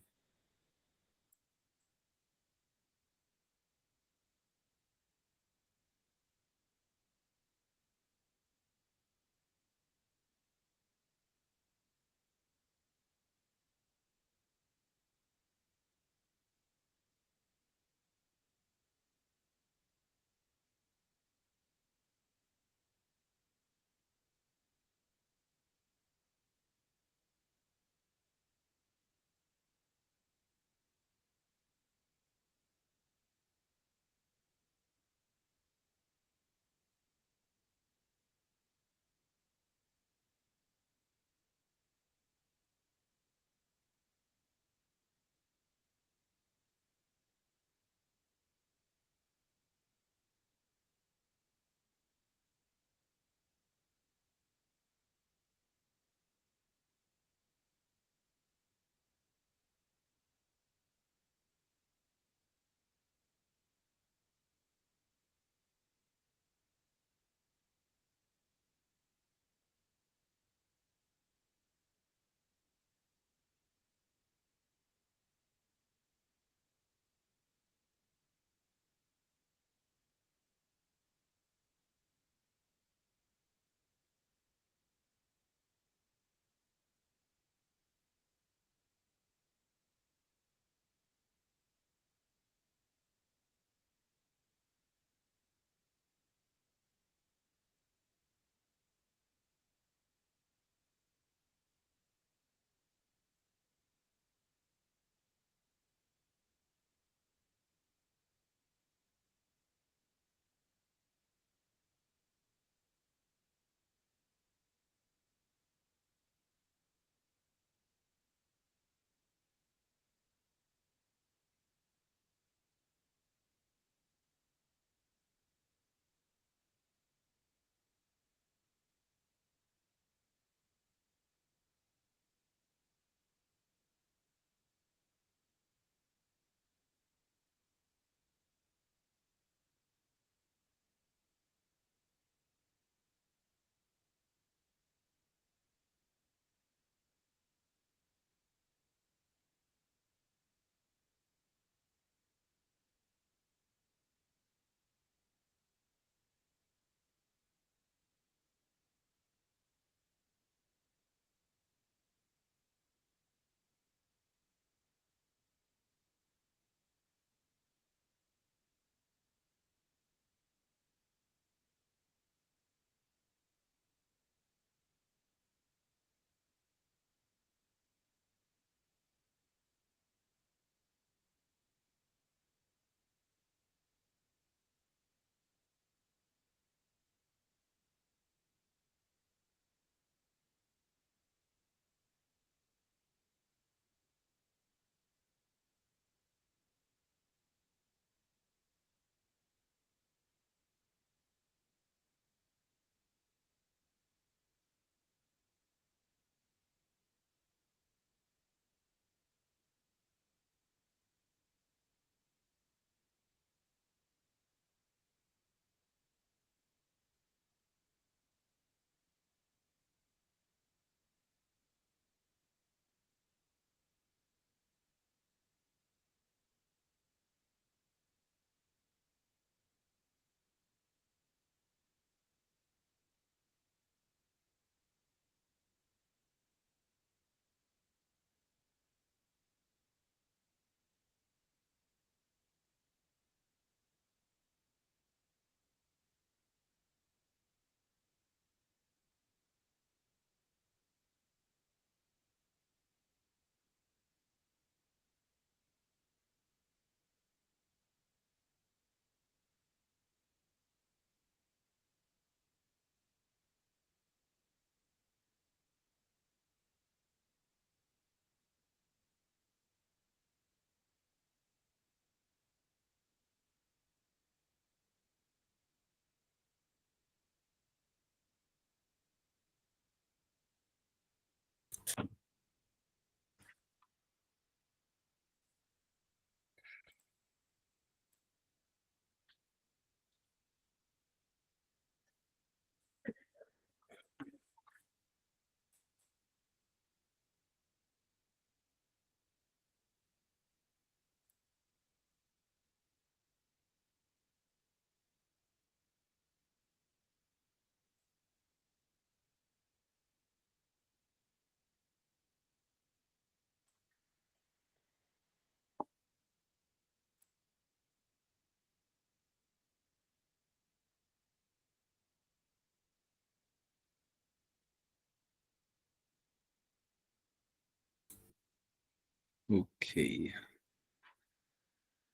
Okay.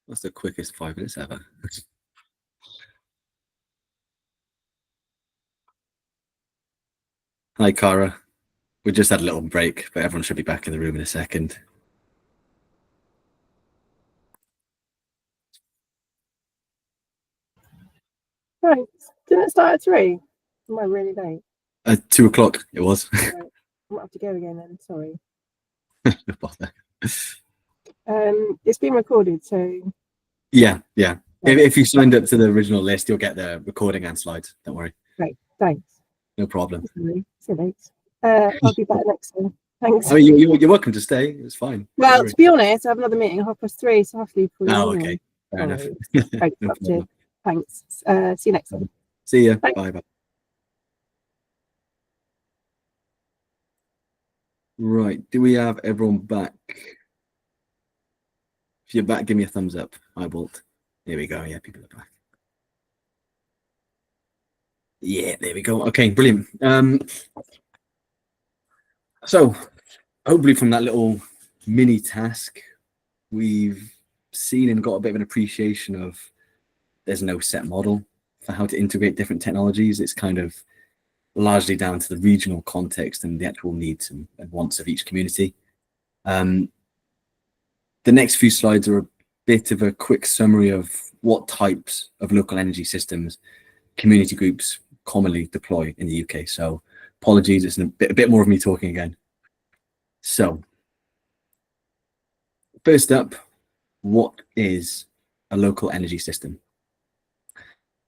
What's the quickest 5 minutes ever? Hi, Cara. We just had a little break, but everyone should be back in the room in a second. Right. Didn't it start at 3? Am I really late? At 2 o'clock it was. Right. I might have to go again then. Sorry. No bother. It's been recorded, so Yeah. Right. If you signed up to the original list, you'll get the recording and slides. Don't worry. great. Thanks. No problem. Sorry. So late. I'll be back next time. Thanks. I mean, you're welcome to stay. It's fine. Don't Well, worry. to be honest, I have another meeting at 3:30, so I have to leave. for Oh, the okay. Fair enough. Sorry. No Thanks. problem. Thanks. See you next time. See ya. Thanks. Bye. Right. Do we have everyone back? If you're back, give me a thumbs up. I Bolt. There we go. Yeah, people are back. Yeah, there we go. Okay, brilliant. So hopefully from that little mini task, we've seen and got a bit of an appreciation of there's no set model for how to integrate different technologies. It's kind of largely down to the regional context and the actual needs and wants of each community. The next few slides are a bit of a quick summary of what types of local energy systems community groups commonly deploy in the UK. So apologies, it's a bit more of me talking again. So first up, what is a local energy system?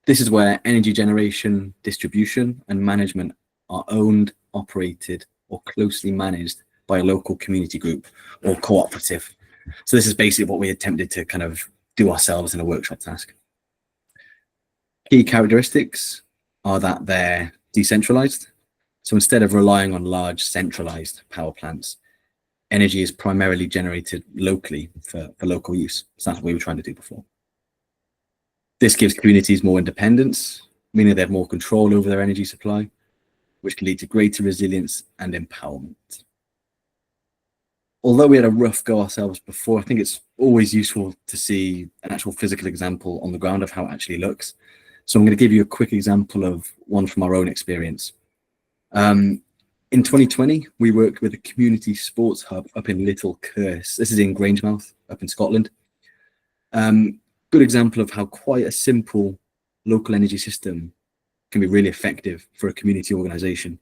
This is where energy generation, distribution, and management are owned, operated, or closely managed by a local community group or cooperative. So this is basically what we attempted to kind of do ourselves in a workshop task. Key characteristics are that they're decentralized. So instead of relying on large centralized power plants, energy is primarily generated locally for local use. So that's what we were trying to do before. This gives communities more independence, meaning they have more control over their energy supply, which can lead to greater resilience and empowerment. Although we had a rough go ourselves before, I think it's always useful to see an actual physical example on the ground of how it actually looks. So I'm going to give you a quick example of one from our own experience. In 2020, we worked with a community sports hub up in Little Kearse. This is in Grangemouth, up in Scotland. Good example of how quite a simple local energy system can be really effective for a community organization.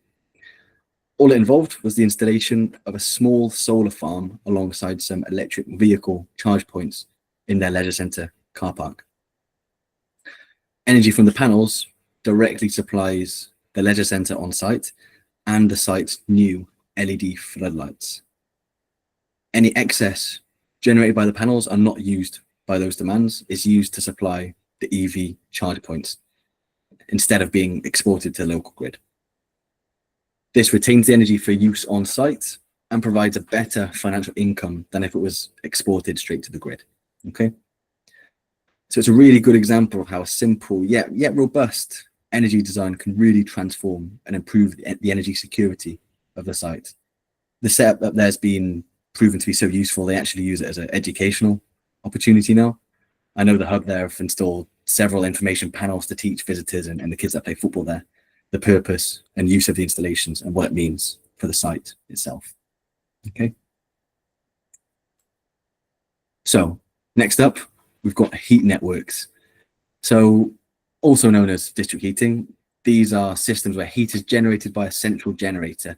All it involved was the installation of a small solar farm alongside some electric vehicle charge points in their leisure centre car park. Energy from the panels directly supplies the leisure centre on site and the site's new LED floodlights. Any excess generated by the panels are not used by those demands, is used to supply the EV charge points instead of being exported to the local grid. This retains the energy for use on site and provides a better financial income than if it was exported straight to the grid. Okay. So it's a really good example of how simple yet robust energy design can really transform and improve the energy security of the site. The setup up there's been proven to be so useful, they actually use it as an educational opportunity now. I know the hub there have installed several information panels to teach visitors and the kids that play football there the purpose and use of the installations and what it means for the site itself. Okay. So next up, we've got heat networks. So also known as district heating, these are systems where heat is generated by a central generator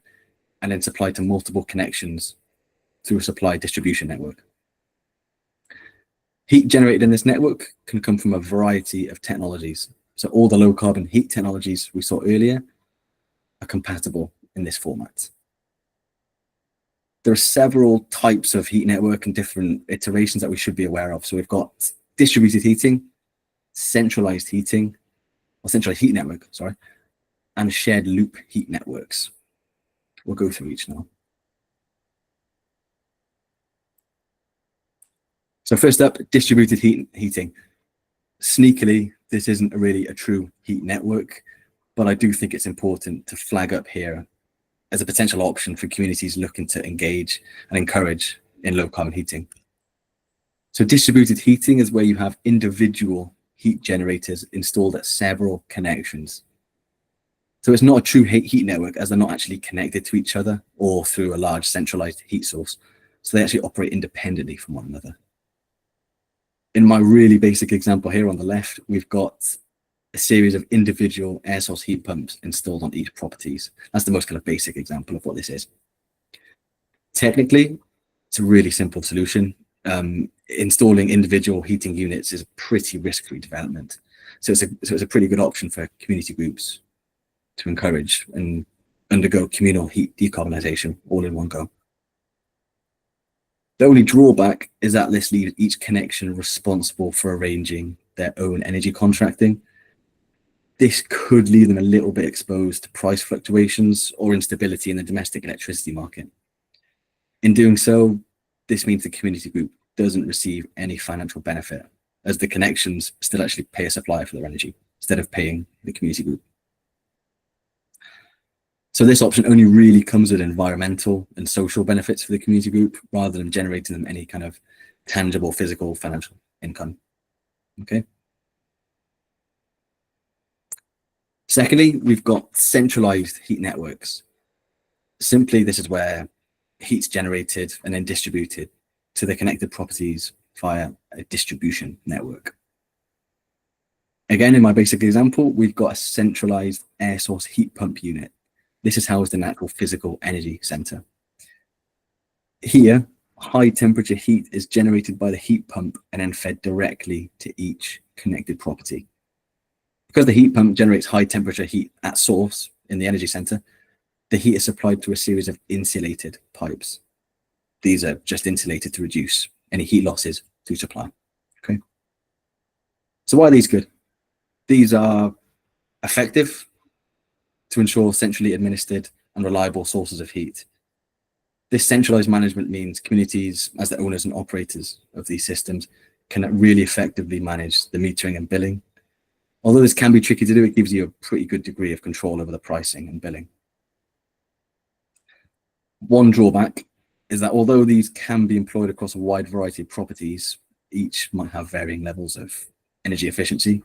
and then supplied to multiple connections through a supply distribution network. Heat generated in this network can come from a variety of technologies. So all the low carbon heat technologies we saw earlier are compatible in this format. There are several types of heat network and different iterations that we should be aware of. So we've got distributed heating, centralized heating, or centralized heat network, sorry, and shared loop heat networks. We'll go through each now. So first up, distributed heating. Sneakily, this isn't really a true heat network, but I do think it's important to flag up here as a potential option for communities looking to engage and encourage in low carbon heating. So distributed heating is where you have individual heat generators installed at several connections. So it's not a true heat network, as they're not actually connected to each other or through a large centralized heat source. So they actually operate independently from one another. In my really basic example here on the left, we've got a series of individual air source heat pumps installed on each properties. That's the most kind of basic example of what this is. Technically, it's a really simple solution. Installing individual heating units is a pretty risk-free development. So it's a pretty good option for community groups to encourage and undergo communal heat decarbonisation all in one go. The only drawback is that this leaves each connection responsible for arranging their own energy contracting. This could leave them a little bit exposed to price fluctuations or instability in the domestic electricity market. In doing so, this means the community group doesn't receive any financial benefit, as the connections still actually pay a supplier for their energy instead of paying the community group. So this option only really comes with environmental and social benefits for the community group, rather than generating them any kind of tangible, physical, financial income. Okay. Secondly, we've got centralized heat networks. Simply, this is where heat's generated and then distributed to the connected properties via a distribution network. Again, in my basic example, we've got a centralized air source heat pump unit. This is housed in an actual physical energy center. Here, high temperature heat is generated by the heat pump and then fed directly to each connected property. Because the heat pump generates high temperature heat at source in the energy center, the heat is supplied through a series of insulated pipes. These are just insulated to reduce any heat losses through supply. Okay. So why are these good? These are effective to ensure centrally administered and reliable sources of heat. This centralized management means communities, as the owners and operators of these systems, can really effectively manage the metering and billing. Although this can be tricky to do, it gives you a pretty good degree of control over the pricing and billing. One drawback is that although these can be employed across a wide variety of properties, each might have varying levels of energy efficiency,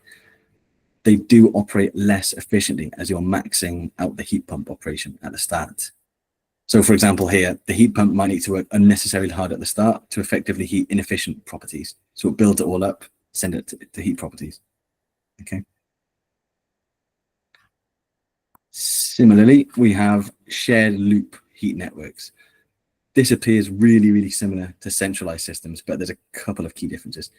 they do operate less efficiently as you're maxing out the heat pump operation at the start. So for example here, the heat pump might need to work unnecessarily hard at the start to effectively heat inefficient properties. So it builds it all up, send it to heat properties. Okay. Similarly, we have shared loop heat networks. This appears really, really similar to centralized systems, but there's a couple of key differences.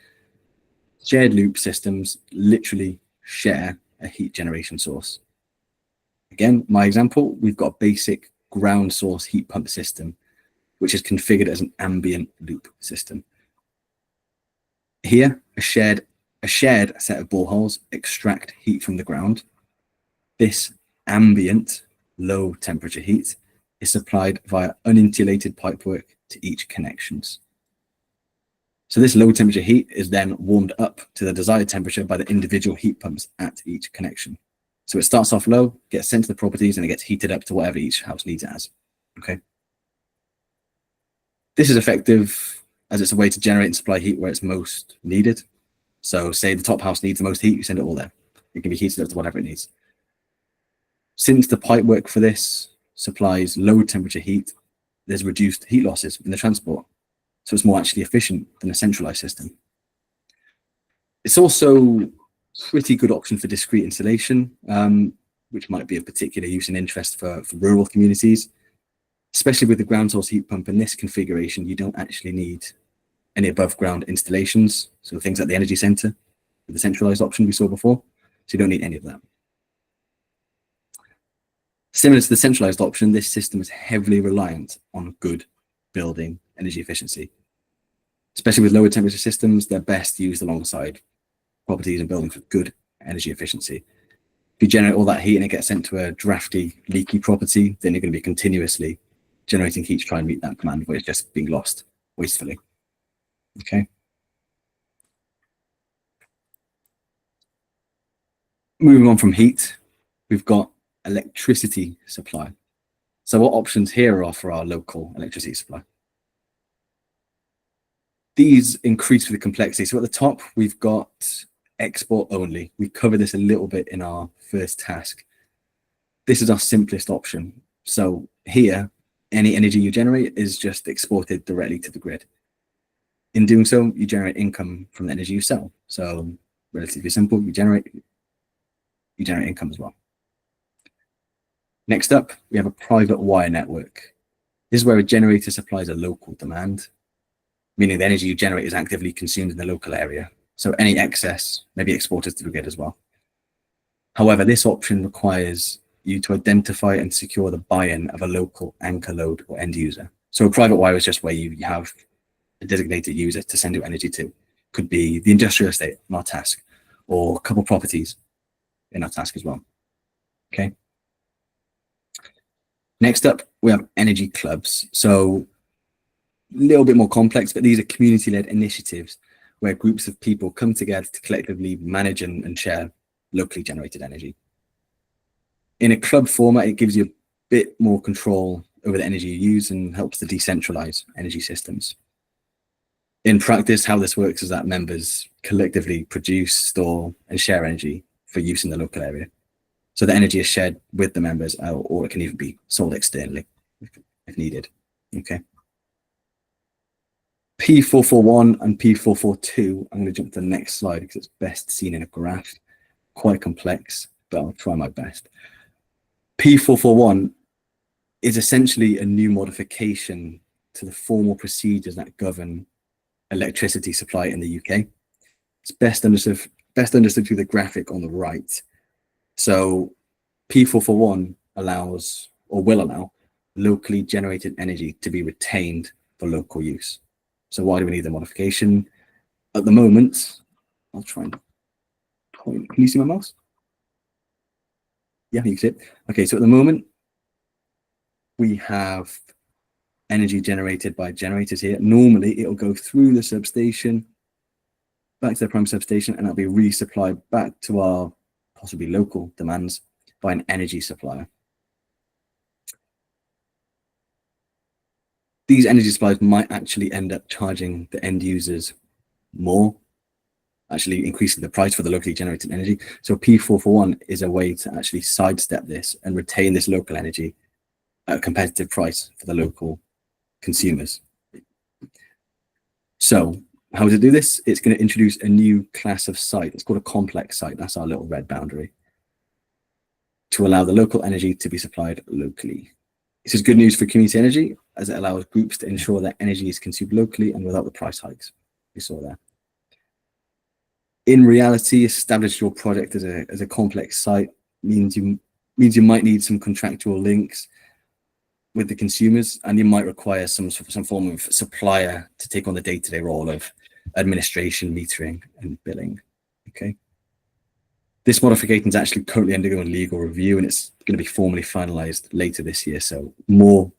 Shared loop systems literally share a heat generation source. Again, my example, we've got a basic ground source heat pump system, which is configured as an ambient loop system. Here, a shared set of boreholes extract heat from the ground. This ambient low temperature heat is supplied via uninsulated pipework to each connections. So this low temperature heat is then warmed up to the desired temperature by the individual heat pumps at each connection. So it starts off low, gets sent to the properties, and it gets heated up to whatever each house needs it as. Okay. This is effective as it's a way to generate and supply heat where it's most needed. So say the top house needs the most heat, you send it all there. It can be heated up to whatever it needs. Since the pipework for this supplies low temperature heat, there's reduced heat losses in the transport. So it's more actually efficient than a centralized system. It's also a pretty good option for discrete installation, which might be of particular use and interest for rural communities. Especially with the ground source heat pump in this configuration, you don't actually need any above ground installations. So things like the energy center, the centralized option we saw before. So you don't need any of that. Similar to the centralized option, this system is heavily reliant on good building energy efficiency. Especially with lower temperature systems, they're best used alongside properties and buildings with good energy efficiency. If you generate all that heat and it gets sent to a drafty, leaky property, then you're going to be continuously generating heat to try and meet that demand where it's just being lost wastefully. Okay. Moving on from heat, we've got electricity supply. So what options here are for our local electricity supply? These increase with the complexity. So at the top, we've got export only. We covered this a little bit in our first task. This is our simplest option. So here, any energy you generate is just exported directly to the grid. In doing so, you generate income from the energy you sell. So relatively simple, you generate income as well. Next up, we have a private wire network. This is where a generator supplies a local demand, meaning the energy you generate is actively consumed in the local area. So any excess may be exported to the grid as well. However, this option requires you to identify and secure the buy-in of a local anchor load or end user. So a private wire is just where you have a designated user to send your energy to. Could be the industrial estate in our task, or a couple properties in our task as well. Okay. Next up, we have energy clubs. So a little bit more complex, but these are community-led initiatives where groups of people come together to collectively manage and share locally generated energy. In a club format, it gives you a bit more control over the energy you use and helps to decentralize energy systems. In practice, how this works is that members collectively produce, store, and share energy for use in the local area. So the energy is shared with the members, or it can even be sold externally if needed. Okay. P441 and P442, I'm going to jump to the next slide because it's best seen in a graph. Quite complex, but I'll try my best. P441 is essentially a new modification to the formal procedures that govern electricity supply in the UK. It's best understood through the graphic on the right. So P441 allows, or will allow, locally generated energy to be retained for local use. So why do we need the modification? At the moment, I'll try and point. Can you see my mouse? Yeah, you can see it. Okay, so at the moment, we have energy generated by generators here. Normally, it'll go through the substation, back to the prime substation, and that'll be resupplied back to our possibly local demands by an energy supplier. These energy suppliers might actually end up charging the end users more, actually increasing the price for the locally generated energy. So P441 is a way to actually sidestep this and retain this local energy at a competitive price for the local consumers. So how does it do this? It's going to introduce a new class of site. It's called a complex site. That's our little red boundary, to allow the local energy to be supplied locally. This is good news for community energy, as it allows groups to ensure that energy is consumed locally and without the price hikes we saw there. In reality, establish your project as a complex site means you might need some contractual links with the consumers, and you might require some form of supplier to take on the day-to-day role of administration, metering, and billing. Okay. This modification is actually currently undergoing legal review, and it's going to be formally finalized later this year. So more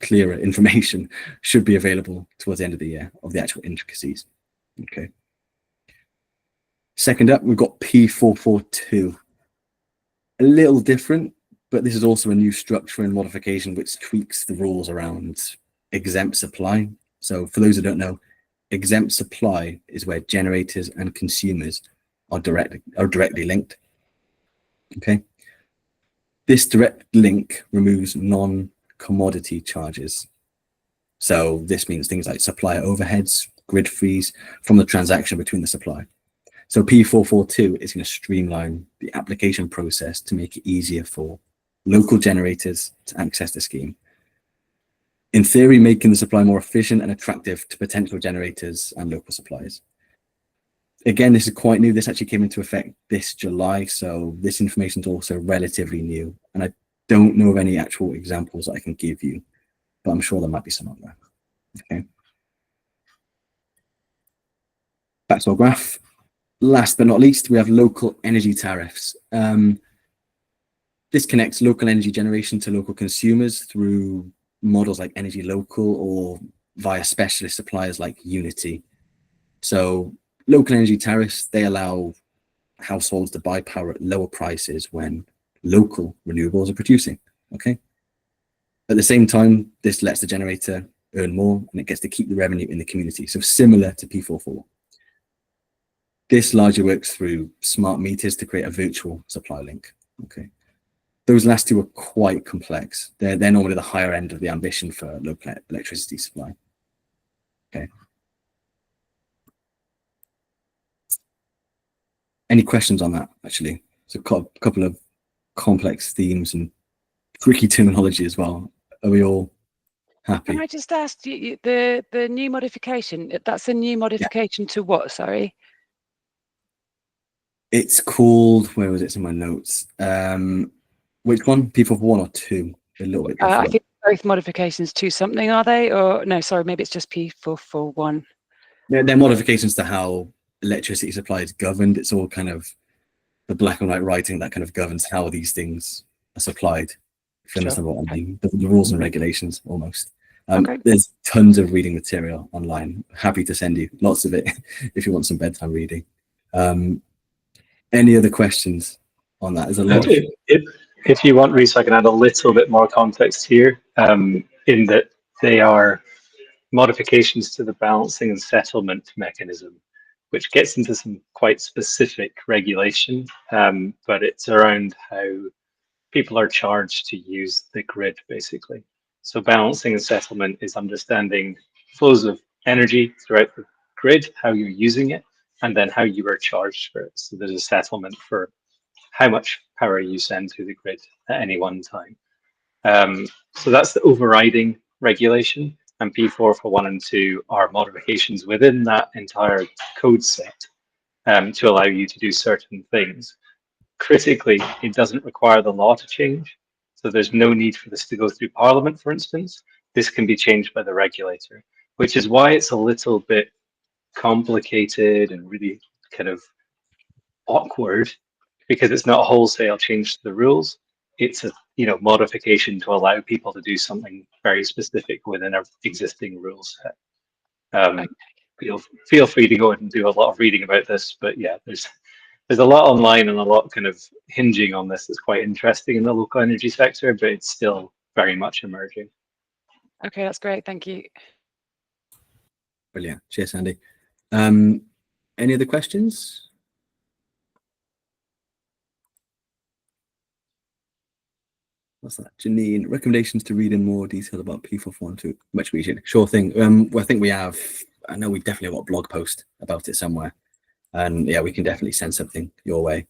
clearer information should be available towards the end of the year of the actual intricacies. Okay. Second up, we've got P442. A little different, but this is also a new structure and modification which tweaks the rules around exempt supply. So for those who don't know, exempt supply is where generators and consumers are directly linked. Okay. This direct link removes non-commodity charges. So this means things like supplier overheads, grid fees from the transaction between the supply. So P442 is going to streamline the application process to make it easier for local generators to access the scheme. in theory, making the supply more efficient and attractive to potential generators and local suppliers. Again, this is quite new. This actually came into effect this July, so this information is also relatively new. And I don't know of any actual examples that I can give you, but I'm sure there might be some out there. Okay. Back to our graph. Last but not least, we have local energy tariffs. This connects local energy generation to local consumers through models like Energy Local or via specialist suppliers like Unity. So local energy tariffs, they allow households to buy power at lower prices when local renewables are producing, okay? At the same time, this lets the generator earn more and it gets to keep the revenue in the community. So similar to P44. This largely works through smart meters to create a virtual supply link, okay? Those last two are quite complex. They're normally the higher end of the ambition for local electricity supply. Okay. Any questions on that, actually? It's a couple of complex themes and tricky terminology as well. Are we all happy? Can I just ask you, the new modification, that's a new modification to what, sorry? It's called, where was it in my notes? Which one? P441 or 2? A little bit different. I think both modifications to something, are they? Or no, sorry, maybe it's just P441. They're modifications to how electricity supply is governed. It's all kind of the black and white writing that kind of governs how these things are supplied. If you understand what I mean, the rules and regulations almost. Okay. There's tons of reading material online. Happy to send you lots of it if you want some bedtime reading. Any other questions on that? There's a lot. If you want, Reese, I can add a little bit more context here, in that they are modifications to the balancing and settlement mechanism, which gets into some quite specific regulation, but it's around how people are charged to use the grid, basically. So balancing and settlement is understanding flows of energy throughout the grid, how you're using it, and then how you are charged for it. So there's a settlement for how much power you send through the grid at any one time. So that's the overriding regulation, and P441 and 2 are modifications within that entire code set to allow you to do certain things. Critically, it doesn't require the law to change. So there's no need for this to go through Parliament, for instance. This can be changed by the regulator, which is why it's a little bit complicated and really kind of awkward, because it's not a wholesale change to the rules. It's a modification to allow people to do something very specific within our existing rules set. Feel free to go and do a lot of reading about this, but yeah, there's a lot online and a lot kind of hinging on this that's quite interesting in the local energy sector, but it's still very much emerging. Okay, that's great. Thank you. Brilliant. Cheers, Andy. Any other questions? What's that? Janine, recommendations to read in more detail about P441 2. Much appreciated. Sure thing. Well, I think I know we definitely got a blog post about it somewhere. And yeah, we can definitely send something your way.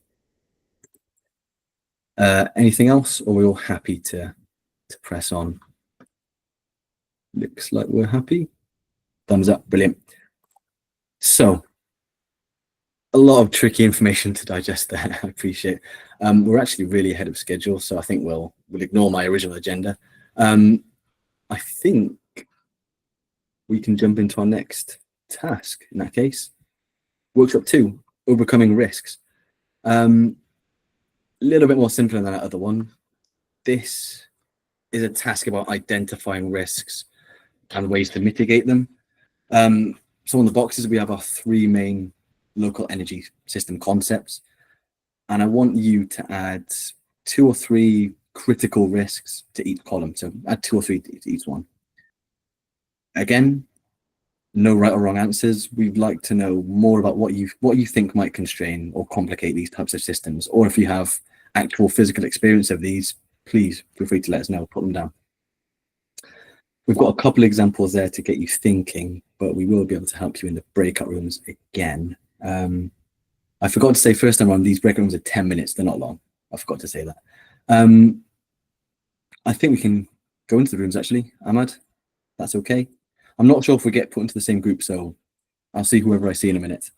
Anything else, or we're all happy to press on? Looks like we're happy. Thumbs up. Brilliant. So, a lot of tricky information to digest there. I appreciate. We're actually really ahead of schedule, so I think we'll ignore my original agenda. I think we can jump into our next task in that case. Workshop 2, overcoming risks. A little bit more simple than that other one. This is a task about identifying risks and ways to mitigate them. So on the boxes, we have our 3 main local energy system concepts. And I want you to add 2 or 3 critical risks to each column. So add 2 or 3 to each one. Again, no right or wrong answers. We'd like to know more about what you think might constrain or complicate these types of systems. Or if you have actual physical experience of these, please feel free to let us know, put them down. We've got a couple examples there to get you thinking, but we will be able to help you in the breakout rooms again. I forgot to say first time around, these breakout rooms are 10 minutes. They're not long. I forgot to say that. I think we can go into the rooms actually. Ahmad, That's okay. I'm not sure if we get put into the same group, so I'll see whoever I see in a minute.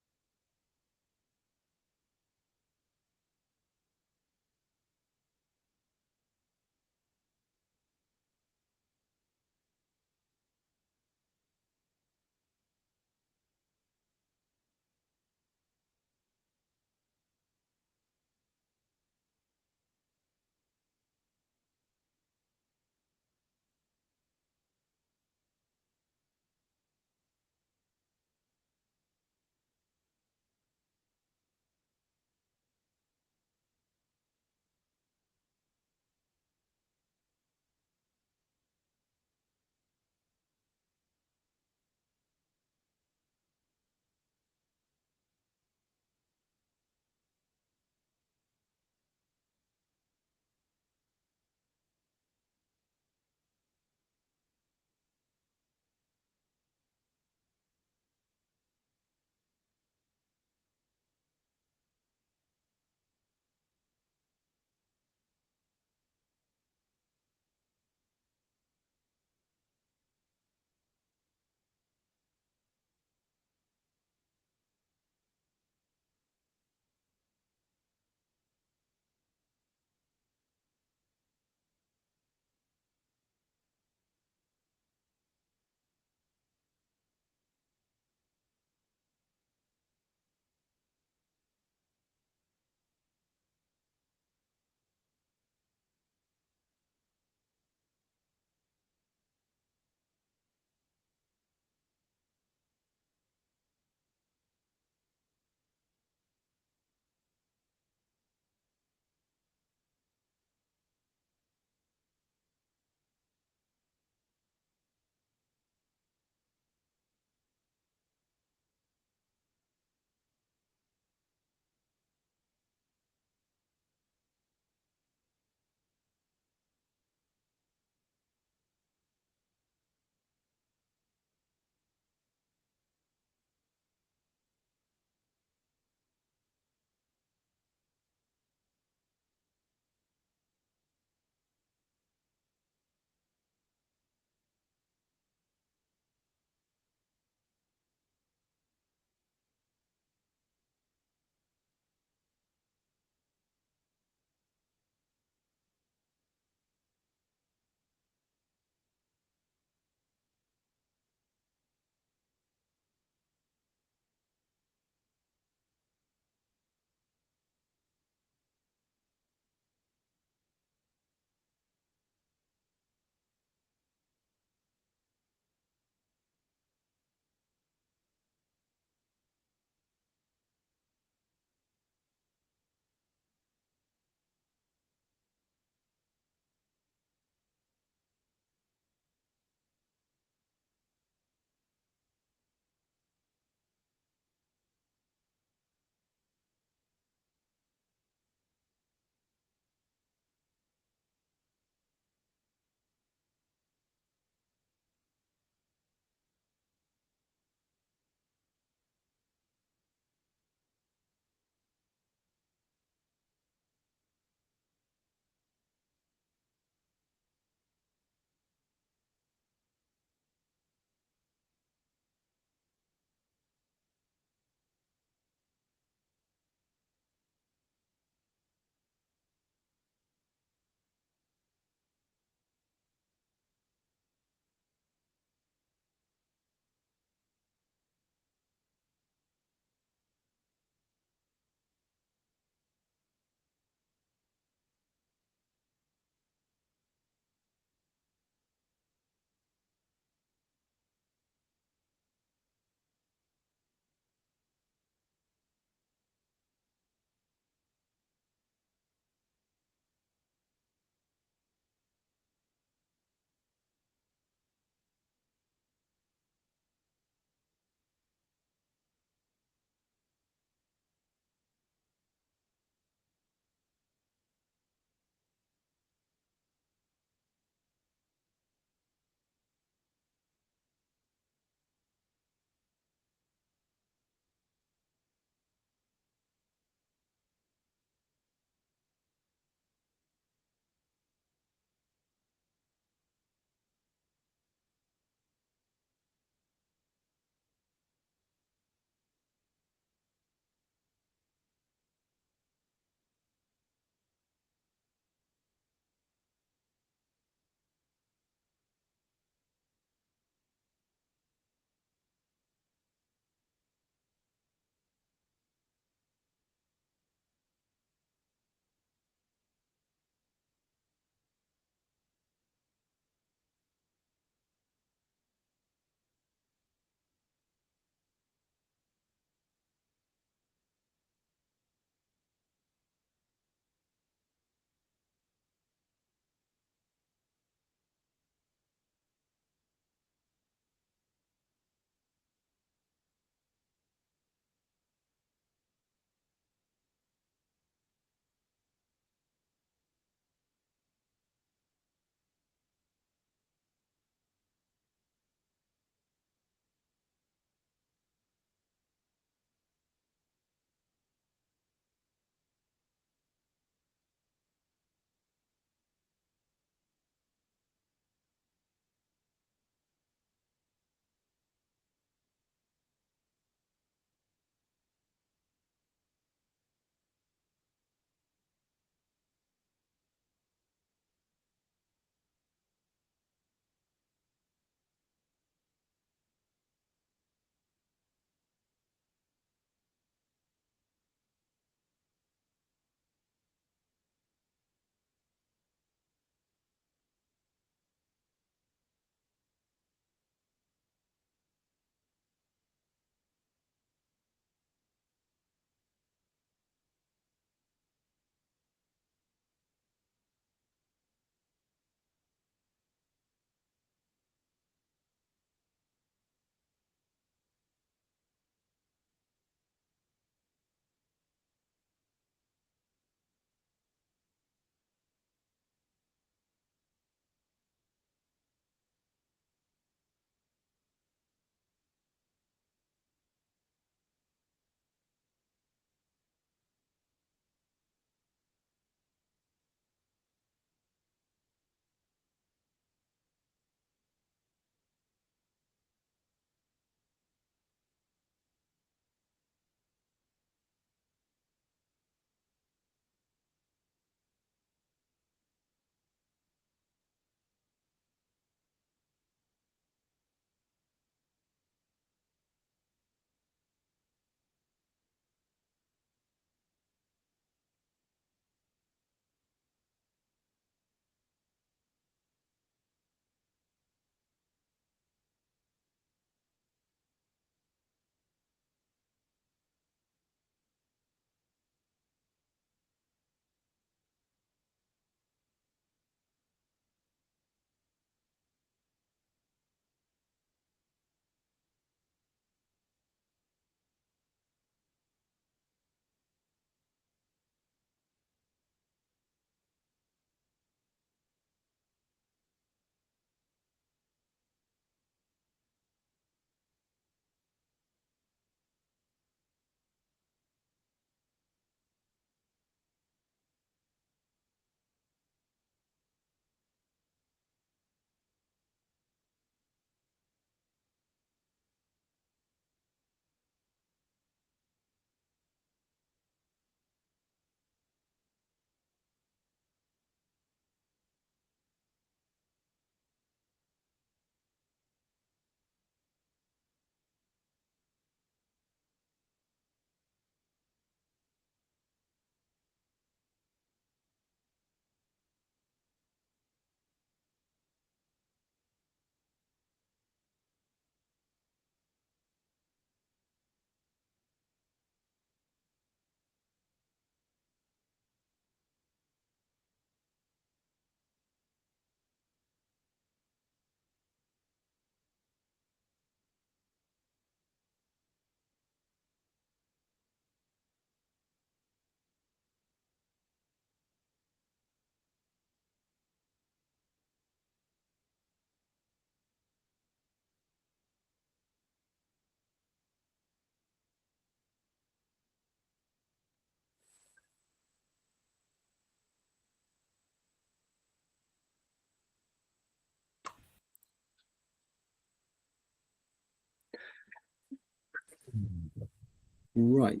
Right.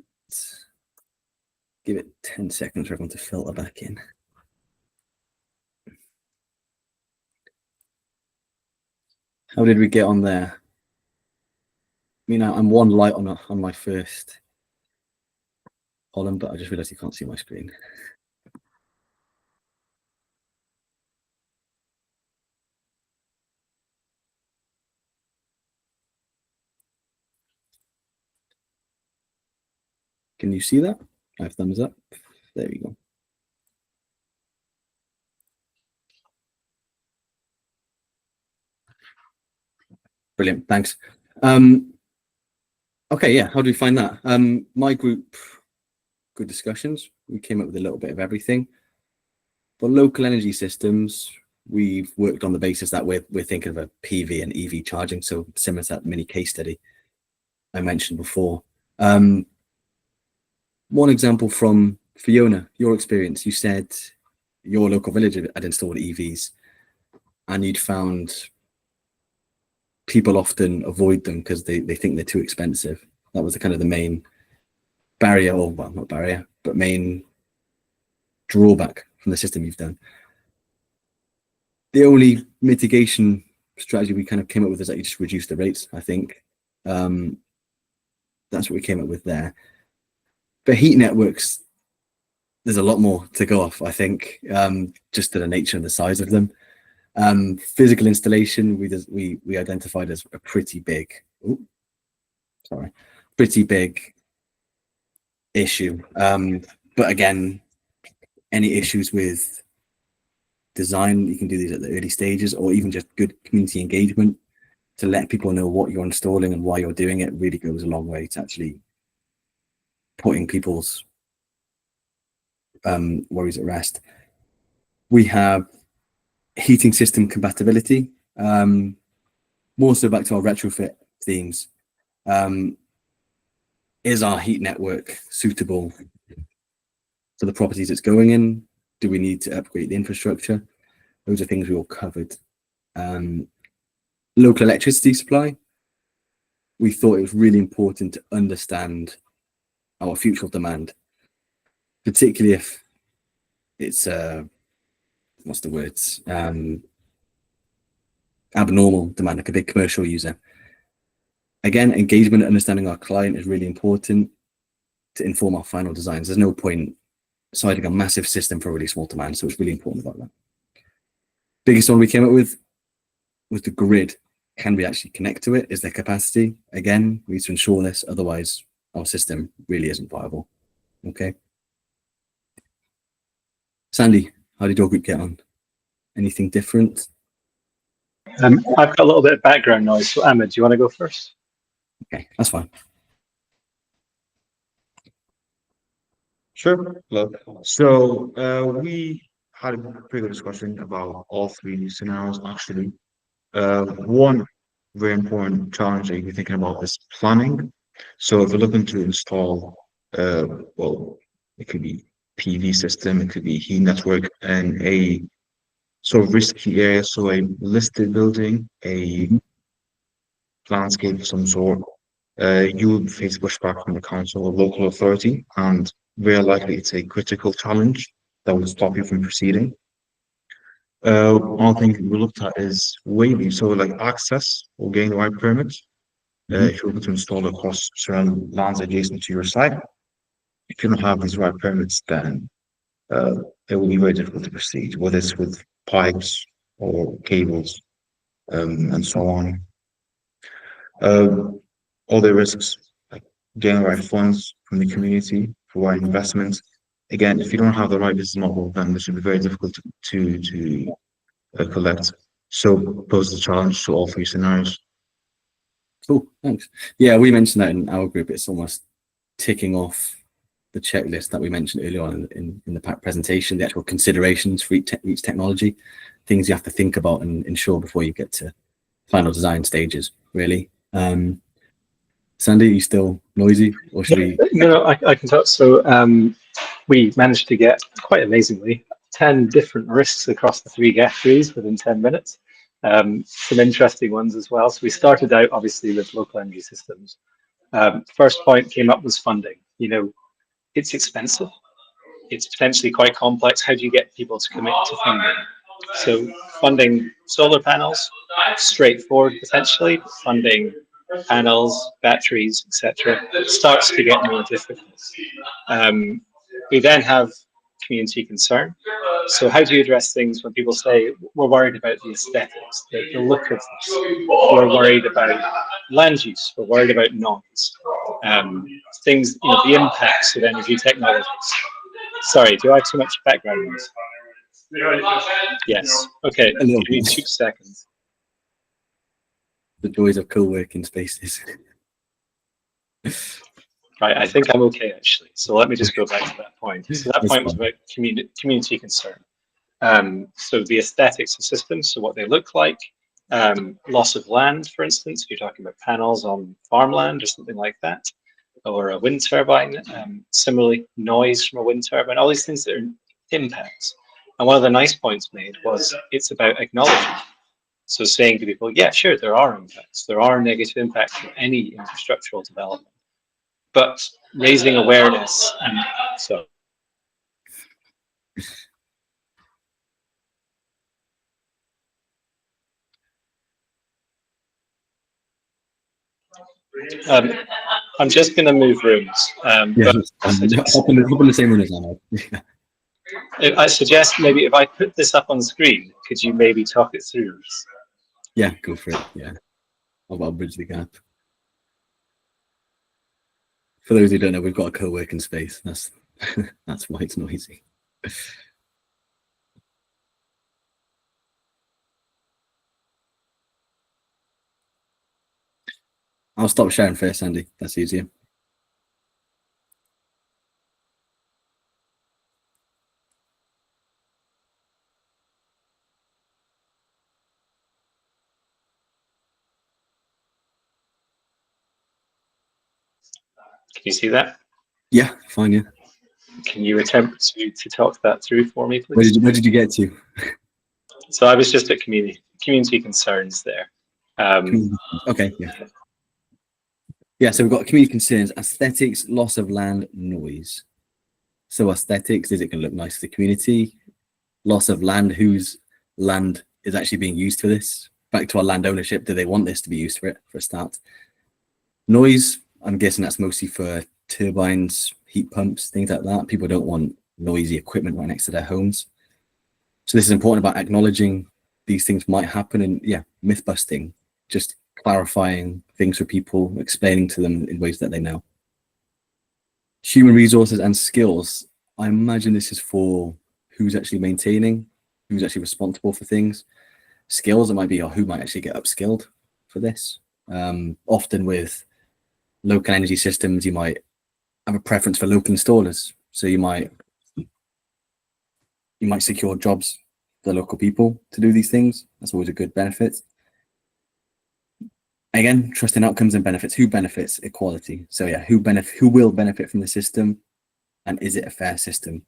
Give it 10 seconds for everyone to filter back in. How did we get on there? I mean, I'm one light on my first column, but I just realized you can't see my screen. Can you see that? I have thumbs up. There we go. Brilliant, thanks. Okay, yeah, how do we find that? My group, good discussions. We came up with a little bit of everything. For local energy systems, we've worked on the basis that we're thinking of a PV and EV charging, so similar to that mini case study I mentioned before. One example from Fiona, your experience, you said your local village had installed EVs and you'd found people often avoid them because they think they're too expensive. That was the main barrier, or well, not barrier, but main drawback from the system you've done. The only mitigation strategy we came up with is that you just reduce the rates, I think. That's what we came up with there. For heat networks, there's a lot more to go off, I think, just to the nature and the size of them. Physical installation, we identified as a pretty big issue. But again, any issues with design, you can do these at the early stages, or even just good community engagement to let people know what you're installing and why you're doing it really goes a long way to actually putting people's worries at rest. We have heating system compatibility, more so back to our retrofit themes. Is our heat network suitable for the properties it's going in? Do we need to upgrade the infrastructure? Those are things we all covered. Local electricity supply. We thought it was really important to understand our future demand, particularly if it's what's the words? Abnormal demand, like a big commercial user. Again, engagement, understanding our client is really important to inform our final designs. There's no point deciding a massive system for a really small demand, so it's really important about that. Biggest one we came up with was the grid. Can we actually connect to it? Is there capacity? Again, we need to ensure this, otherwise our system really isn't viable. Okay. Sandy, how did your group get on? Anything different? I've got a little bit of background noise, so Ahmed, do you want to go first? Okay, that's fine. Sure. Look, so we had a pretty good discussion about all three scenarios actually. One very important challenge that you're thinking about is planning. So if you're looking to install, well, it could be PV system, it could be heat network, and a sort of risky area, so a listed building, a landscape of some sort, you will face pushback from the council or local authority, and very likely it's a critical challenge that will stop you from proceeding. One thing we looked at is waiving, so like access or getting the right permits. If you're looking to install across surrounding lands adjacent to your site, if you don't have these right permits, then it will be very difficult to proceed, whether it's with pipes or cables, and so on. Other risks, like getting the right funds from the community for right investments. Again, if you don't have the right business model, then this should be very difficult to collect. So pose the challenge to all three scenarios. Cool, thanks. Yeah, we mentioned that in our group. It's almost ticking off the checklist that we mentioned earlier on in the presentation, the actual considerations for each technology, things you have to think about and ensure before you get to final design stages, really. Sandy, are you still noisy, or should we? No, I can talk. So we managed to get, quite amazingly, 10 different risks across the 3 categories within 10 minutes. Some interesting ones as well. So we started out obviously with local energy systems. First point came up was funding. You know, it's expensive. It's potentially quite complex. How do you get people to commit to funding? So funding solar panels, straightforward potentially. Funding panels, batteries, etc., starts to get more difficult. We then have community concern. So how do you address things when people say, we're worried about the aesthetics, the look of this, we're worried about land use, we're worried about noise, things, you know, the impacts of energy technologies. Sorry, do I have too much background noise? Yes. Okay. A little Give me bit. 2 seconds. The joys of co-working spaces. Right, I think I'm okay actually. So let me just go back to that point. So that That's point was fine. about community concern. So the aesthetics of systems, so what they look like, loss of land, for instance, if you're talking about panels on farmland or something like that, or a wind turbine. Similarly, noise from a wind turbine, all these things that are impacts. And one of the nice points made was it's about acknowledging. So saying to people, yeah, sure, there are impacts. There are negative impacts from any infrastructural development. But raising awareness and so. I'm just going to move rooms. Yeah, But hop in the same room as Anna. I suggest maybe if I put this up on screen, could you maybe talk it through? Yeah, go for it. Yeah, I'll bridge the gap. For those who don't know, we've got a co-working space. That's that's why it's noisy. I'll stop sharing first, Andy. That's easier. Can you see that? Yeah, fine. Yeah. Can you attempt to talk that through for me, please? Where did you get to? So I was just at community concerns there. Okay. Yeah. Yeah. So we've got community concerns: aesthetics, loss of land, noise. So aesthetics, is it going to look nice to the community? Loss of land, whose land is actually being used for this? Back to our land ownership, do they want this to be used for it, for a start? Noise, I'm guessing that's mostly for turbines, heat pumps, things like that. People don't want noisy equipment right next to their homes. So this is important about acknowledging these things might happen, and yeah, myth busting, just clarifying things for people, explaining to them in ways that they know. Human resources and skills. I imagine this is for who's actually maintaining, who's actually responsible for things. Skills, it might be, or who might actually get upskilled for this. Often with local energy systems, you might have a preference for local installers. So you might secure jobs for local people to do these things. That's always a good benefit. Again, trust in outcomes and benefits. Who benefits? Equality. So yeah, who will benefit from the system, and is it a fair system?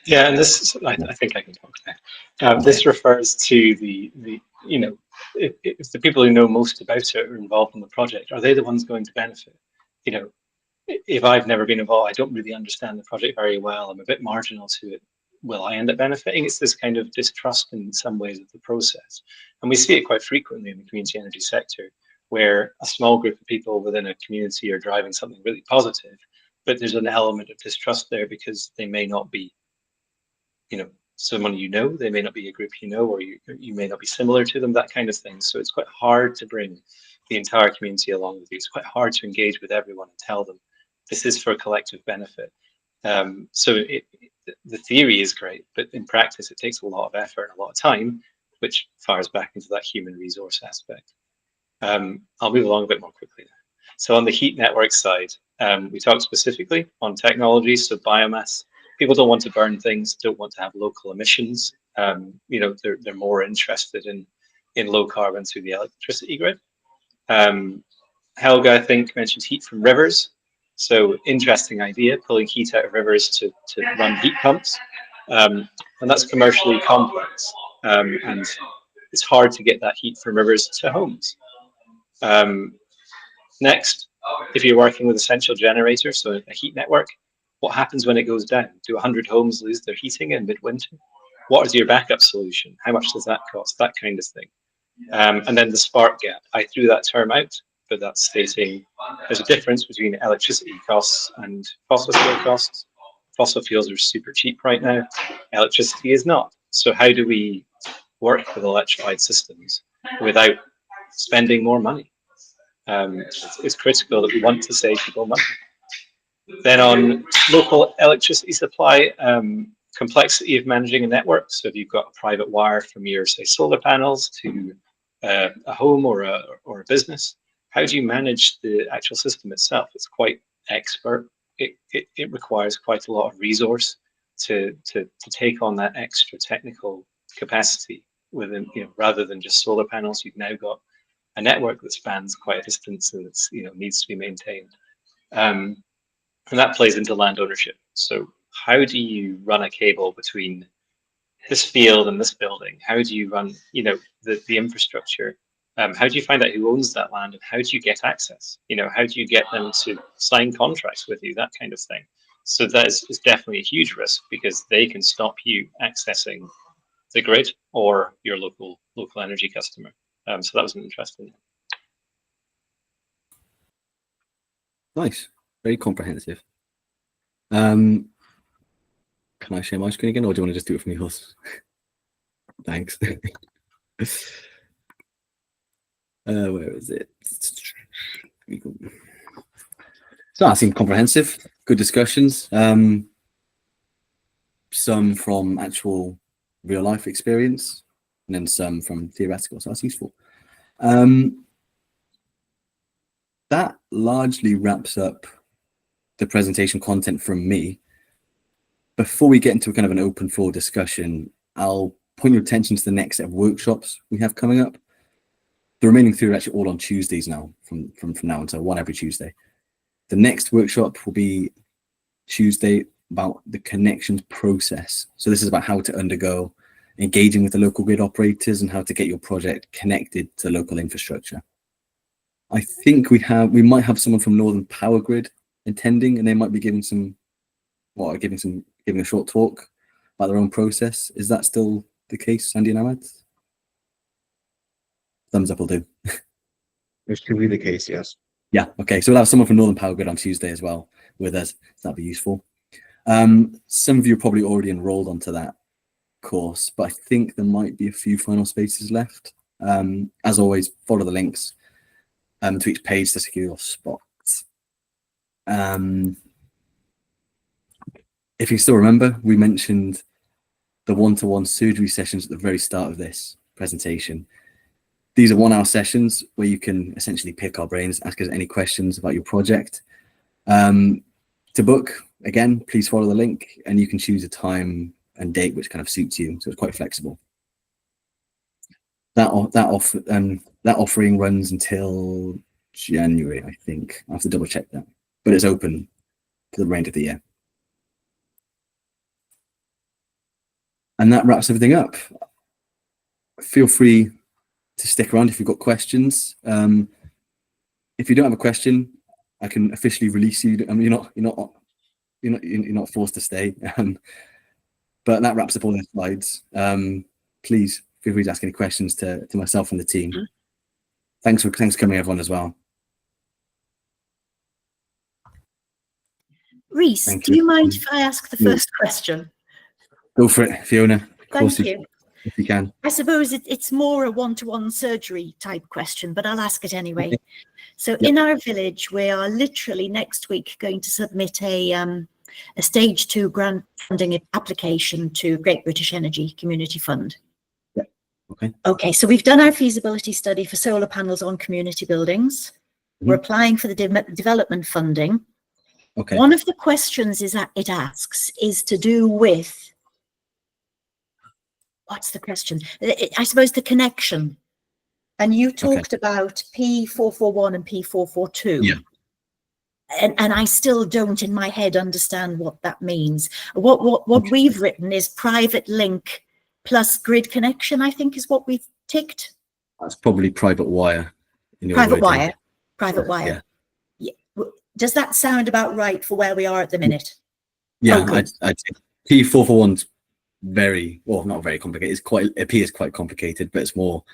Yeah, and this, I think I can talk now. This refers to the you know, if the people who know most about it are involved in the project, are they the ones going to benefit? You know, if I've never been involved, I don't really understand the project very well, I'm a bit marginal to it, will I end up benefiting? It's this kind of distrust in some ways of the process. And we see it quite frequently in the community energy sector, where a small group of people within a community are driving something really positive, but there's an element of distrust there because they may not be, you know, someone you know, they may not be a group you know, or you may not be similar to them, that kind of thing. So it's quite hard to bring the entire community along with you. It's quite hard to engage with everyone and tell them this is for a collective benefit. So the theory is great, but in practice it takes a lot of effort and a lot of time, which fires back into that human resource aspect. I'll move along a bit more quickly. So on the heat network side, we talked specifically on technologies, so biomass. People don't want to burn things, don't want to have local emissions. You know, they're more interested in low carbon through the electricity grid. Helga, I think, mentioned heat from rivers. So interesting idea, pulling heat out of rivers to run heat pumps. And that's commercially complex. And it's hard to get that heat from rivers to homes. Next, If you're working with a central generator, so a heat network, what happens when it goes down? Do 100 homes lose their heating in midwinter? What is your backup solution? How much does that cost? That kind of thing. And then the spark gap. I threw that term out, but that's stating there's a difference between electricity costs and fossil fuel costs. Fossil fuels are super cheap right now. Electricity is not. So how do we work with electrified systems without spending more money? It's critical that we want to save people money. Then on local electricity supply, complexity of managing a network. So if you've got a private wire from your, say, solar panels to a home or a business, how do you manage the actual system itself? It's quite expert. It requires quite a lot of resource to take on that extra technical capacity within, rather than just solar panels. You've now got a network that spans quite a distance and it's, needs to be maintained. And that plays into land ownership. So how do you run a cable between this field and this building? How do you run, the infrastructure? How do you find out who owns that land and how do you get access? How do you get them to sign contracts with you? That kind of thing. So that is definitely a huge risk because they can stop you accessing the grid or your local energy customer. So that was an interesting. Nice, very comprehensive. Can I share my screen again, or do you want to just do it from yours? Thanks. Where is it? So that seemed comprehensive. Good discussions. Some from actual real life experience, and then some from theoretical. So that's useful. That largely wraps up the presentation content from me. Before we get into kind of an open floor discussion, I'll point your attention to the next set of workshops we have coming up. The remaining three are actually all on Tuesdays now, from now until one every Tuesday. The next workshop will be Tuesday about the connections process. So this is about how to undergo engaging with the local grid operators and how to get your project connected to local infrastructure. I think we might have someone from Northern Power Grid attending, and they might be giving a short talk about their own process. Is that still the case, Sandy and Ahmed? Thumbs up will do. It should be the case, yes. Yeah, okay. So we'll have someone from Northern Power Grid on Tuesday as well with us. So that'd be useful. Some of you are probably already enrolled onto that course, but I think there might be a few final spaces left. As always, follow the links to each page to secure your spot. If you still remember, we mentioned the one-to-one surgery sessions at the very start of this presentation. These are 1 hour sessions where you can essentially pick our brains, ask us any questions about your project. To book, again, please follow the link and you can choose a time and date which kind of suits you. So it's quite flexible. That offering runs until January, I think. I have to double check that, but it's open for the remainder of the year. And that wraps everything up. Feel free to stick around if you've got questions. If you don't have a question, I can officially release you. I mean, you're not forced to stay. But that wraps up all the slides. Please feel free to ask any questions to myself and the team. Thanks for coming, everyone, as well. Reese, do you mind if I ask the first question? Go for it, Fiona. Thank you. If you can. I suppose it's more a one-to-one surgery type question, but I'll ask it anyway. Okay. So in our village, we are literally next week going to submit a stage 2 grant funding application to Great British Energy Community Fund. Yeah. Okay. Okay, so we've done our feasibility study for solar panels on community buildings. Mm-hmm. We're applying for the development funding. Okay. One of the questions it asks is to do with, what's the question? I suppose the connection. And you talked about P441 and P442. Yeah. And I still don't in my head understand what that means. What we've written is private link plus grid connection, I think is what we've ticked. That's probably private wire. In your Private wording. wire. Private wire. Yeah. Does that sound about right for where we are at the minute? Yeah, Oh, good. I'd say P441's very, well, not very complicated. It appears quite complicated, but it's more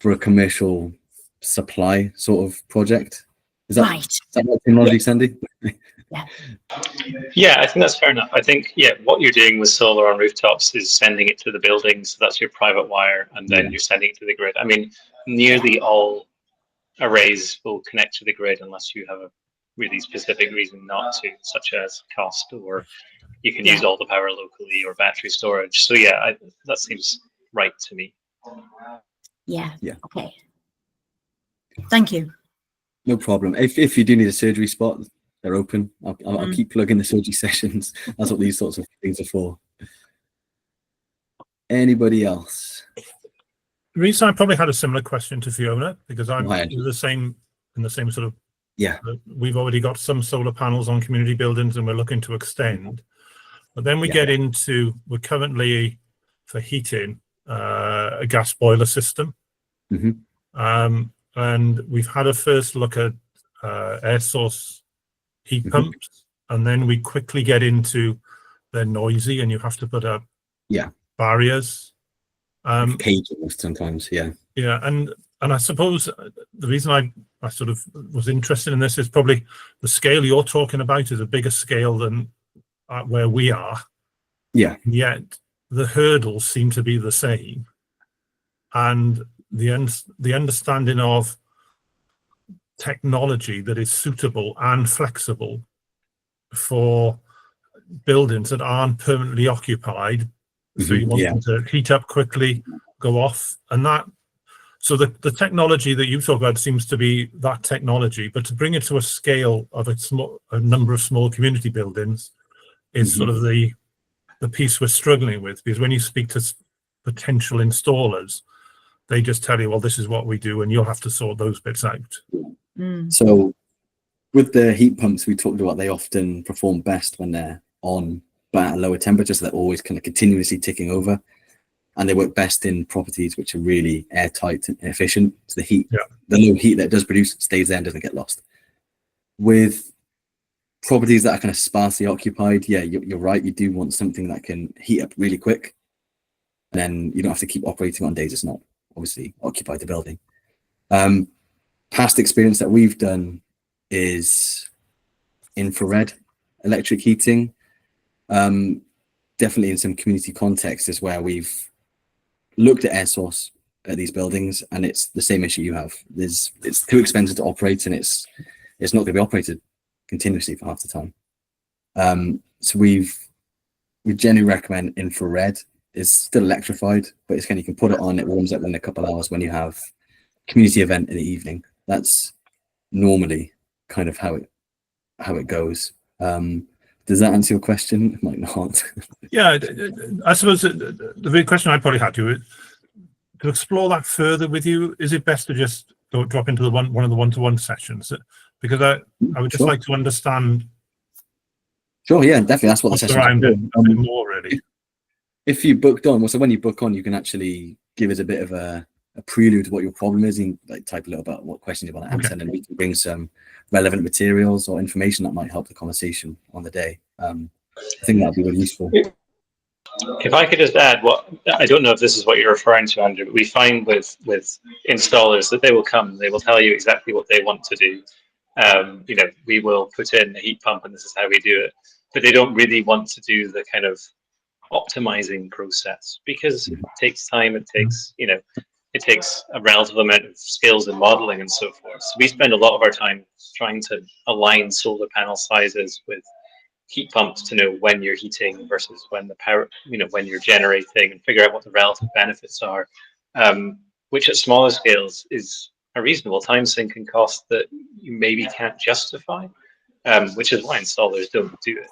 for a commercial supply sort of project. Is that Right. Is that right terminology, Sandy? Yeah, I think that's fair enough. I think, yeah, what you're doing with solar on rooftops is sending it to the building. So that's your private wire, and then you're sending it to the grid. I mean, nearly all arrays will connect to the grid unless you have a really specific reason not to, such as cost, or you can use all the power locally, or battery storage. So yeah, that seems right to me. Yeah. Yeah. Okay. Thank you. No problem. If you do need a surgery spot, they're open. I'll keep plugging the surgery sessions. That's what these sorts of things are for. Anybody else? The reason I probably had a similar question to Fiona, because I'm Why? in the same sort of, Yeah. We've already got some solar panels on community buildings and we're looking to extend. But then we get into, we're currently for heating a gas boiler system. And we've had a first look at air source heat pumps, and then we quickly get into they're noisy and you have to put up barriers. Cages sometimes, yeah. Yeah, and I suppose the reason I sort of was interested in this is probably the scale you're talking about is a bigger scale than where we are. Yeah. Yet the hurdles seem to be the same, and the understanding of technology that is suitable and flexible for buildings that aren't permanently occupied. So you want them to heat up quickly, go off, and that. So the technology that you talk about seems to be that technology, but to bring it to a scale of a number of small community buildings is sort of the piece we're struggling with, because when you speak to potential installers, they just tell you, well, this is what we do, and you'll have to sort those bits out. So with the heat pumps we talked about, they often perform best when they're on but at a lower temperature, so they're always kind of continuously ticking over, and they work best in properties which are really airtight and efficient. So the low heat that it does produce stays there and doesn't get lost. With properties that are kind of sparsely occupied, yeah, you're right, you do want something that can heat up really quick, and then you don't have to keep operating on days it's not obviously occupied the building. Past experience that we've done is infrared electric heating. Definitely in some community contexts is where we've looked at air source at these buildings, and it's the same issue you have. It's too expensive to operate, and it's not going to be operated continuously for half the time. So we generally recommend infrared. It's still electrified, but it's you can put it on, it warms up in a couple of hours when you have a community event in the evening. That's normally kind of how it goes. Does that answer your question? It might not. Yeah, I suppose the big question I probably had to explore that further with you. Is it best to just drop into one of the one-to-one sessions? Because I would just like to understand. Sure, yeah, definitely. That's what the session around a bit more, really. If you booked on, so when you book on, you can actually give us a bit of a prelude to what your problem is, and type a little about what questions you want to answer, and then we can bring some relevant materials or information that might help the conversation on the day. I think that'd be really useful. If I could just add, I don't know if this is what you're referring to, Andrew, but we find with installers that they will come, they will tell you exactly what they want to do. We will put in a heat pump and this is how we do it, but they don't really want to do the kind of optimizing process, because it takes time, it takes a relative amount of skills in modeling and so forth. So we spend a lot of our time trying to align solar panel sizes with heat pumps to know when you're heating versus when the power, when you're generating, and figure out what the relative benefits are, which at smaller scales is a reasonable time sink and cost that you maybe can't justify, which is why installers don't do it.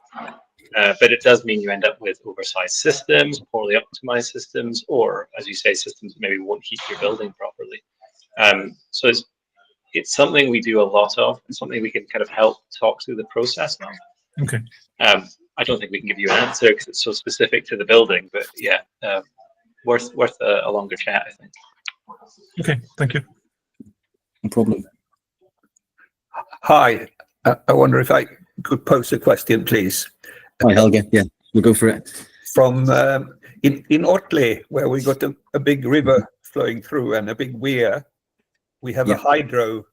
But it does mean you end up with oversized systems, poorly optimized systems, or, as you say, systems that maybe won't heat your building properly. So it's something we do a lot of. It's something we can kind of help talk through the process now. Okay. I don't think we can give you an answer because it's so specific to the building, but yeah, worth a longer chat, I think. Okay, thank you. No problem. Hi, I wonder if I could pose a question, please. Hi, Helge. Yeah, we'll go for it. From in Otley, where we got a big river flowing through and a big weir, we have a hydro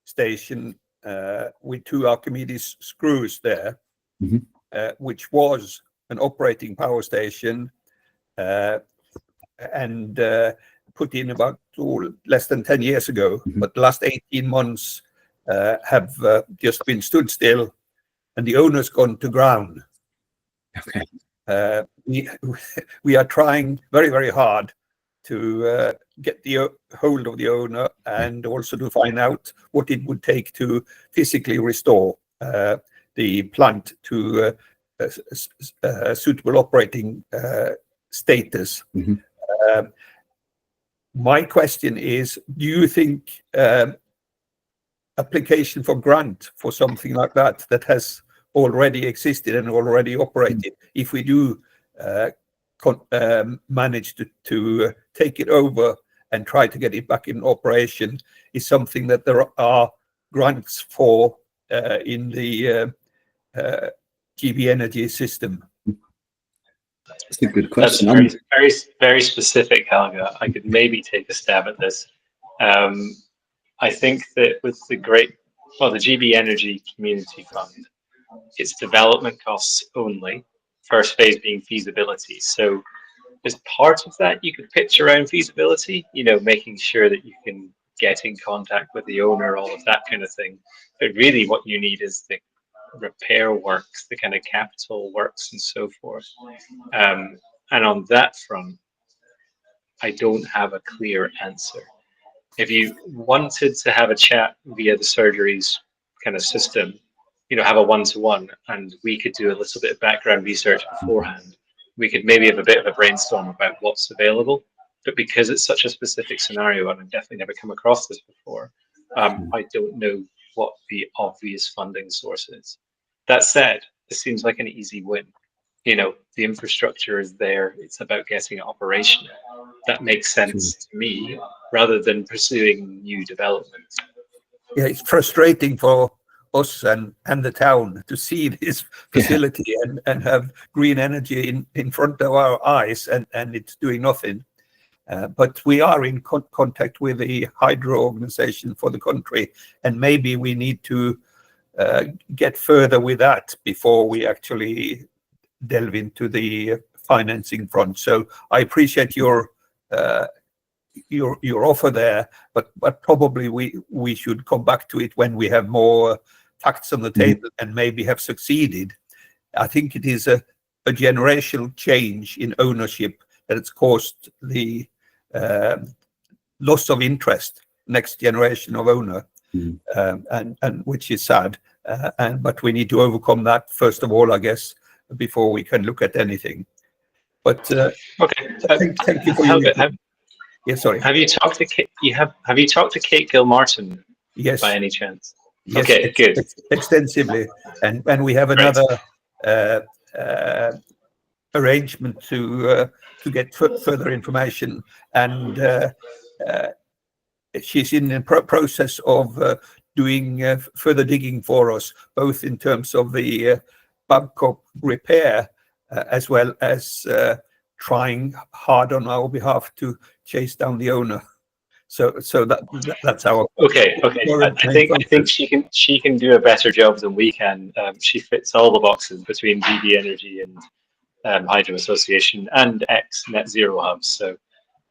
station with 2 Archimedes screws there, which was an operating power station and put in about less than 10 years ago. But the last 18 months have just been stood still, and the owner's gone to ground. Okay. We are trying very, very hard to get the hold of the owner and also to find out what it would take to physically restore the plant to suitable operating status. My question is, do you think application for grant for something like that has already existed and already operated, if we do manage to take it over and try to get it back in operation, is something that there are grants for in the GB Energy system? That's a good question. That's very specific, Helge. I could maybe take a stab at this. I think that with the GB Energy Community Fund, it's development costs only, first phase being feasibility. So as part of that, you could pitch around feasibility, making sure that you can get in contact with the owner, all of that kind of thing. But really what you need is the repair works, the kind of capital works and so forth. And on that front, I don't have a clear answer. If you wanted to have a chat via the surgeries kind of system, have a one-to-one, and we could do a little bit of background research beforehand, we could maybe have a bit of a brainstorm about what's available. But because it's such a specific scenario, and I've definitely never come across this before, I don't know what the obvious funding source is. That said, this seems like an easy win. The infrastructure is there. It's about getting it operational. That makes sense to me, rather than pursuing new development. Yeah, it's frustrating for us and the town to see this facility and have green energy in front of our eyes, and it's doing nothing. But we are in contact with the hydro organization for the country, and maybe we need to get further with that before we actually delve into the financing front. So I appreciate your offer there, but probably we should come back to it when we have more facts on the table and maybe have succeeded. I think it is a generational change in ownership that it's caused the loss of interest, next generation of owner, and which is sad. But we need to overcome that first of all, I guess, before we can look at anything. But okay, thank you for your. Sorry. Have you talked to Kate? Have you talked to Kate Gilmartin? Yes. By any chance? Yes, okay, good. Extensively, and we have another arrangement to get further information, and she's in the process of doing further digging for us, both in terms of the Babcock repair as well as trying hard on our behalf to chase down the owner. So that's our okay. I think she can do a better job than we can. She fits all the boxes between GB Energy and Hydro Association and ex Net Zero Hubs. So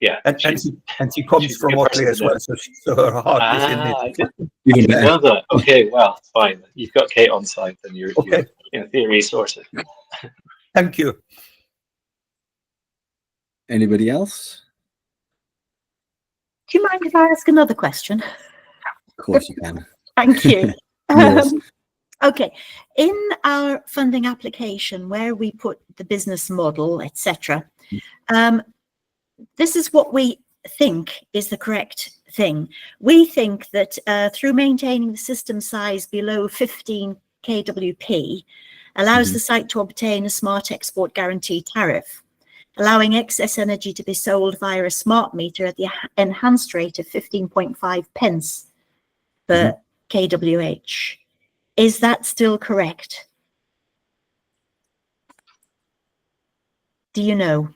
yeah, and she comes from Otley as well, so her heart is in it. I didn't know that. Okay, well, fine. You've got Kate on site, then you're in theory sorted. Thank you. Anybody else? Do you mind if I ask another question? Of course you can. Thank you. Yes. Okay, in our funding application where we put the business model, etc., this is what we think is the correct thing. We think that through maintaining the system size below 15 kWp allows the site to obtain a smart export guarantee tariff, allowing excess energy to be sold via a smart meter at the enhanced rate of 15.5 pence per kWh. Is that still correct? Do you know?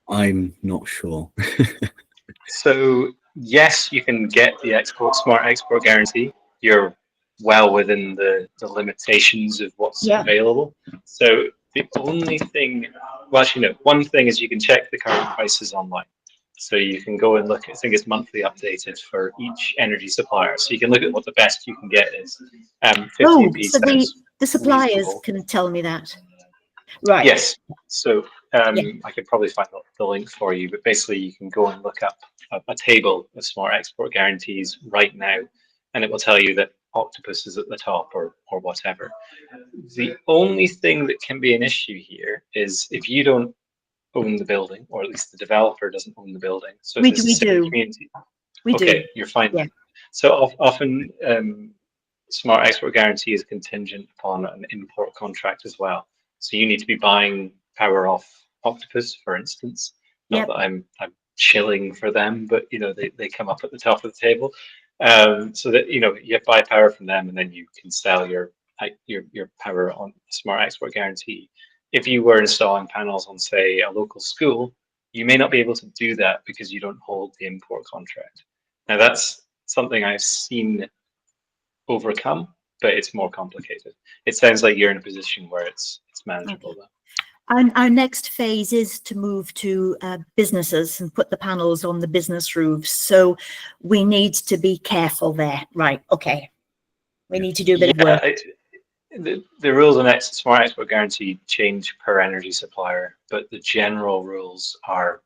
I'm not sure. So yes, you can get the smart export guarantee. You're well within the limitations of what's available. So the only thing, well, actually no, one thing is you can check the current prices online. So you can go and look, I think it's monthly updated for each energy supplier. So you can look at what the best you can get is. 50p so the suppliers reasonable. can tell me that. Right. Yes. So I could probably find the link for you, but basically you can go and look up a table of smart export guarantees right now, and it will tell you that Octopus is at the top or whatever. The only thing that can be an issue here is if you don't own the building, or at least the developer doesn't own the building. So We if it's a do. community, We okay, do. you're fine. Yeah. So often smart export guarantee is contingent upon an import contract as well. So you need to be buying power off Octopus, for instance. Not that I'm shilling for them, but you know they come up at the top of the table. So that you have to buy power from them, and then you can sell your power on smart export guarantee. If you were installing panels on, say, a local school, you may not be able to do that because you don't hold the import contract. Now that's something I've seen overcome, but it's more complicated. It sounds like you're in a position where it's manageable though. Our next phase is to move to businesses and put the panels on the business roofs. So we need to be careful there. Right. Okay. We need to do a bit of work. The rules on smart export guarantee change per energy supplier, but the general rules are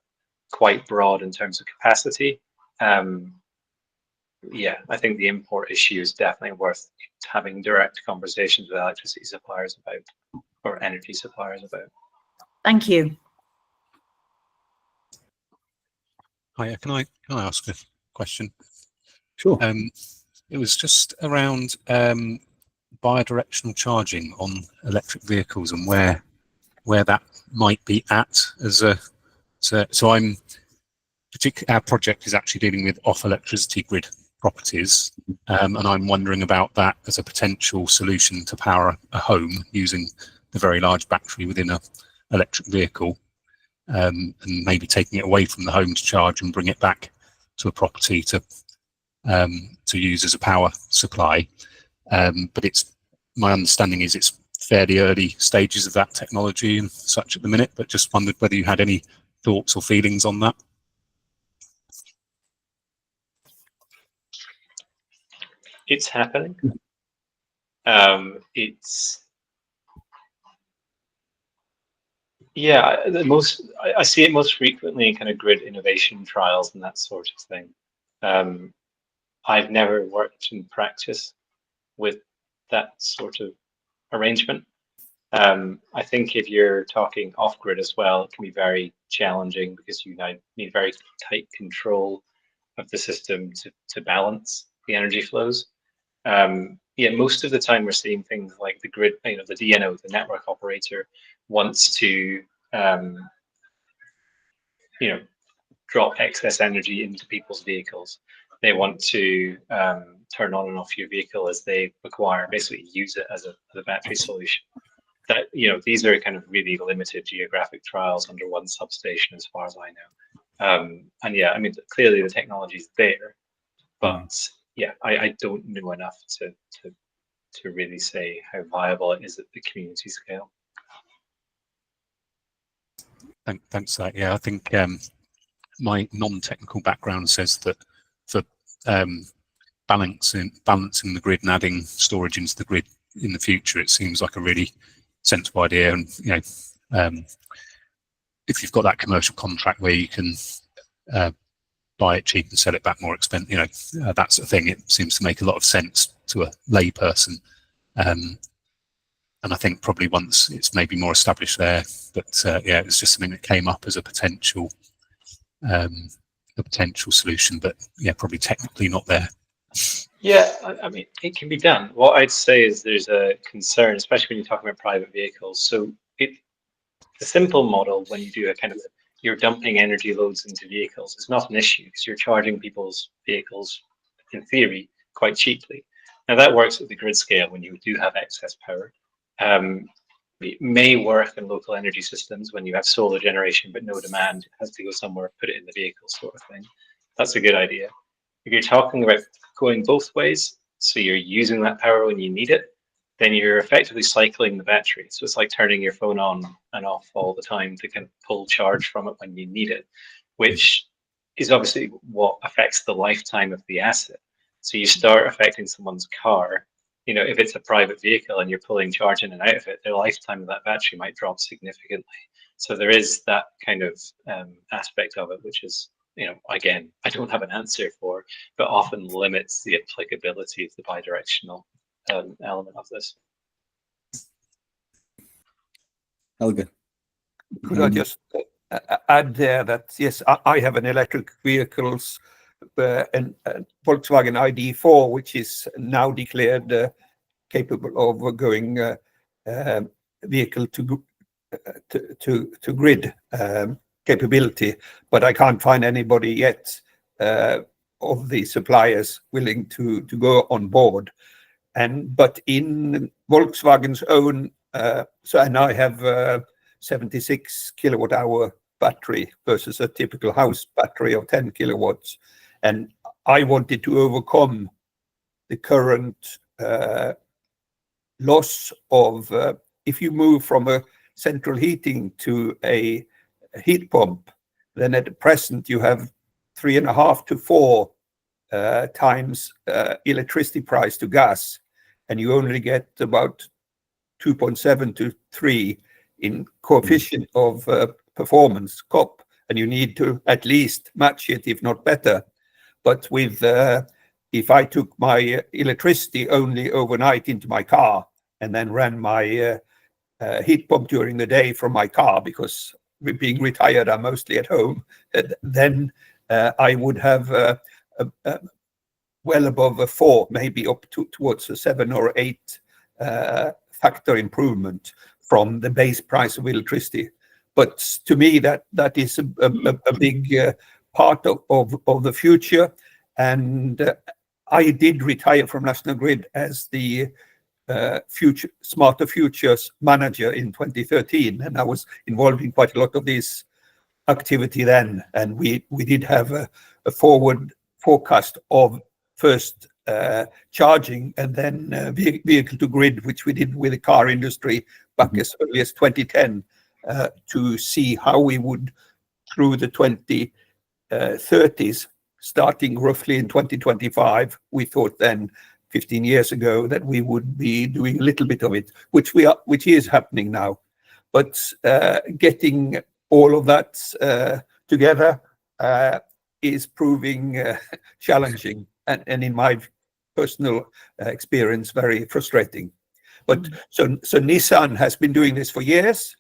quite broad in terms of capacity. Yeah, I think the import issue is definitely worth having direct conversations with electricity suppliers about, or energy suppliers about. Thank you. Hiya, can I ask a question? Sure. It was just around bidirectional charging on electric vehicles and where that might be at as a. So our project is actually dealing with off electricity grid properties, and I'm wondering about that as a potential solution to power a home using the very large battery within a electric vehicle, and maybe taking it away from the home to charge and bring it back to a property to use as a power supply. But my understanding is it's fairly early stages of that technology and such at the minute, but just wondered whether you had any thoughts or feelings on that. It's happening. I see it most frequently in kind of grid innovation trials and that sort of thing. I've never worked in practice with that sort of arrangement. I think if you're talking off-grid as well, it can be very challenging because you need very tight control of the system to balance the energy flows. Most of the time we're seeing things like the grid, the DNO, the network operator, wants to drop excess energy into people's vehicles. They want to turn on and off your vehicle as they require, basically use it as a battery solution. That these are kind of really limited geographic trials under one substation, as far as I know. And yeah, I mean, clearly the technology is there, but yeah, I don't know enough to really say how viable it is at the community scale. Thanks for that. Yeah, I think my non-technical background says that for balancing the grid and adding storage into the grid in the future, it seems like a really sensible idea. And if you've got that commercial contract where you can buy it cheap and sell it back more expensive, that sort of thing, it seems to make a lot of sense to a layperson. And I think probably once it's maybe more established there, but yeah, it was just something that came up as a potential solution, but yeah, probably technically not there. Yeah, I mean, it can be done. What I'd say is there's a concern, especially when you're talking about private vehicles. So the simple model, when you do you're dumping energy loads into vehicles, it's not an issue because you're charging people's vehicles, in theory, quite cheaply. Now that works at the grid scale when you do have excess power. It may work in local energy systems when you have solar generation but no demand, it has to go somewhere, put it in the vehicle sort of thing. That's a good idea. If you're talking about going both ways, so you're using that power when you need it, then you're effectively cycling the battery. So it's like turning your phone on and off all the time to kind of pull charge from it when you need it, which is obviously what affects the lifetime of the asset. So you start affecting someone's car. You know, if it's a private vehicle and you're pulling charge in and out of it, the lifetime of that battery might drop significantly. So there is that kind of aspect of it, which is, you know, again, I don't have an answer for, but often limits the applicability of the bidirectional element of this. Helga. Could I just add there that, yes, I have an electric vehicles and Volkswagen ID4, which is now declared capable of going vehicle to grid capability, but I can't find anybody yet of the suppliers willing to go on board. But in Volkswagen's own, and I have 76 kilowatt hour battery versus a typical house battery of 10 kilowatts. And I wanted to overcome the current loss of, if you move from a central heating to a heat pump, then at the present you have 3.5 to 4 times electricity price to gas, and you only get about 2.7 to 3 in coefficient of performance, COP, and you need to at least match it, if not better. But with if I took my electricity only overnight into my car and then ran my heat pump during the day from my car, because being retired, I'm mostly at home, then I would have well above a 4, maybe up towards a 7 or 8 factor improvement from the base price of electricity. But to me, that is a big part of the future. And I did retire from National Grid as the Smarter Futures manager in 2013, and I was involved in quite a lot of this activity then. And we did have a forward forecast of first charging and then vehicle to grid, which we did with the car industry back as early as 2010 to see how we would, through the 2030s, starting roughly in 2025, we thought then 15 years ago that we would be doing a little bit of it, which is happening now. But getting all of that together is proving challenging, and in my personal experience, very frustrating. But so Nissan has been doing this for years.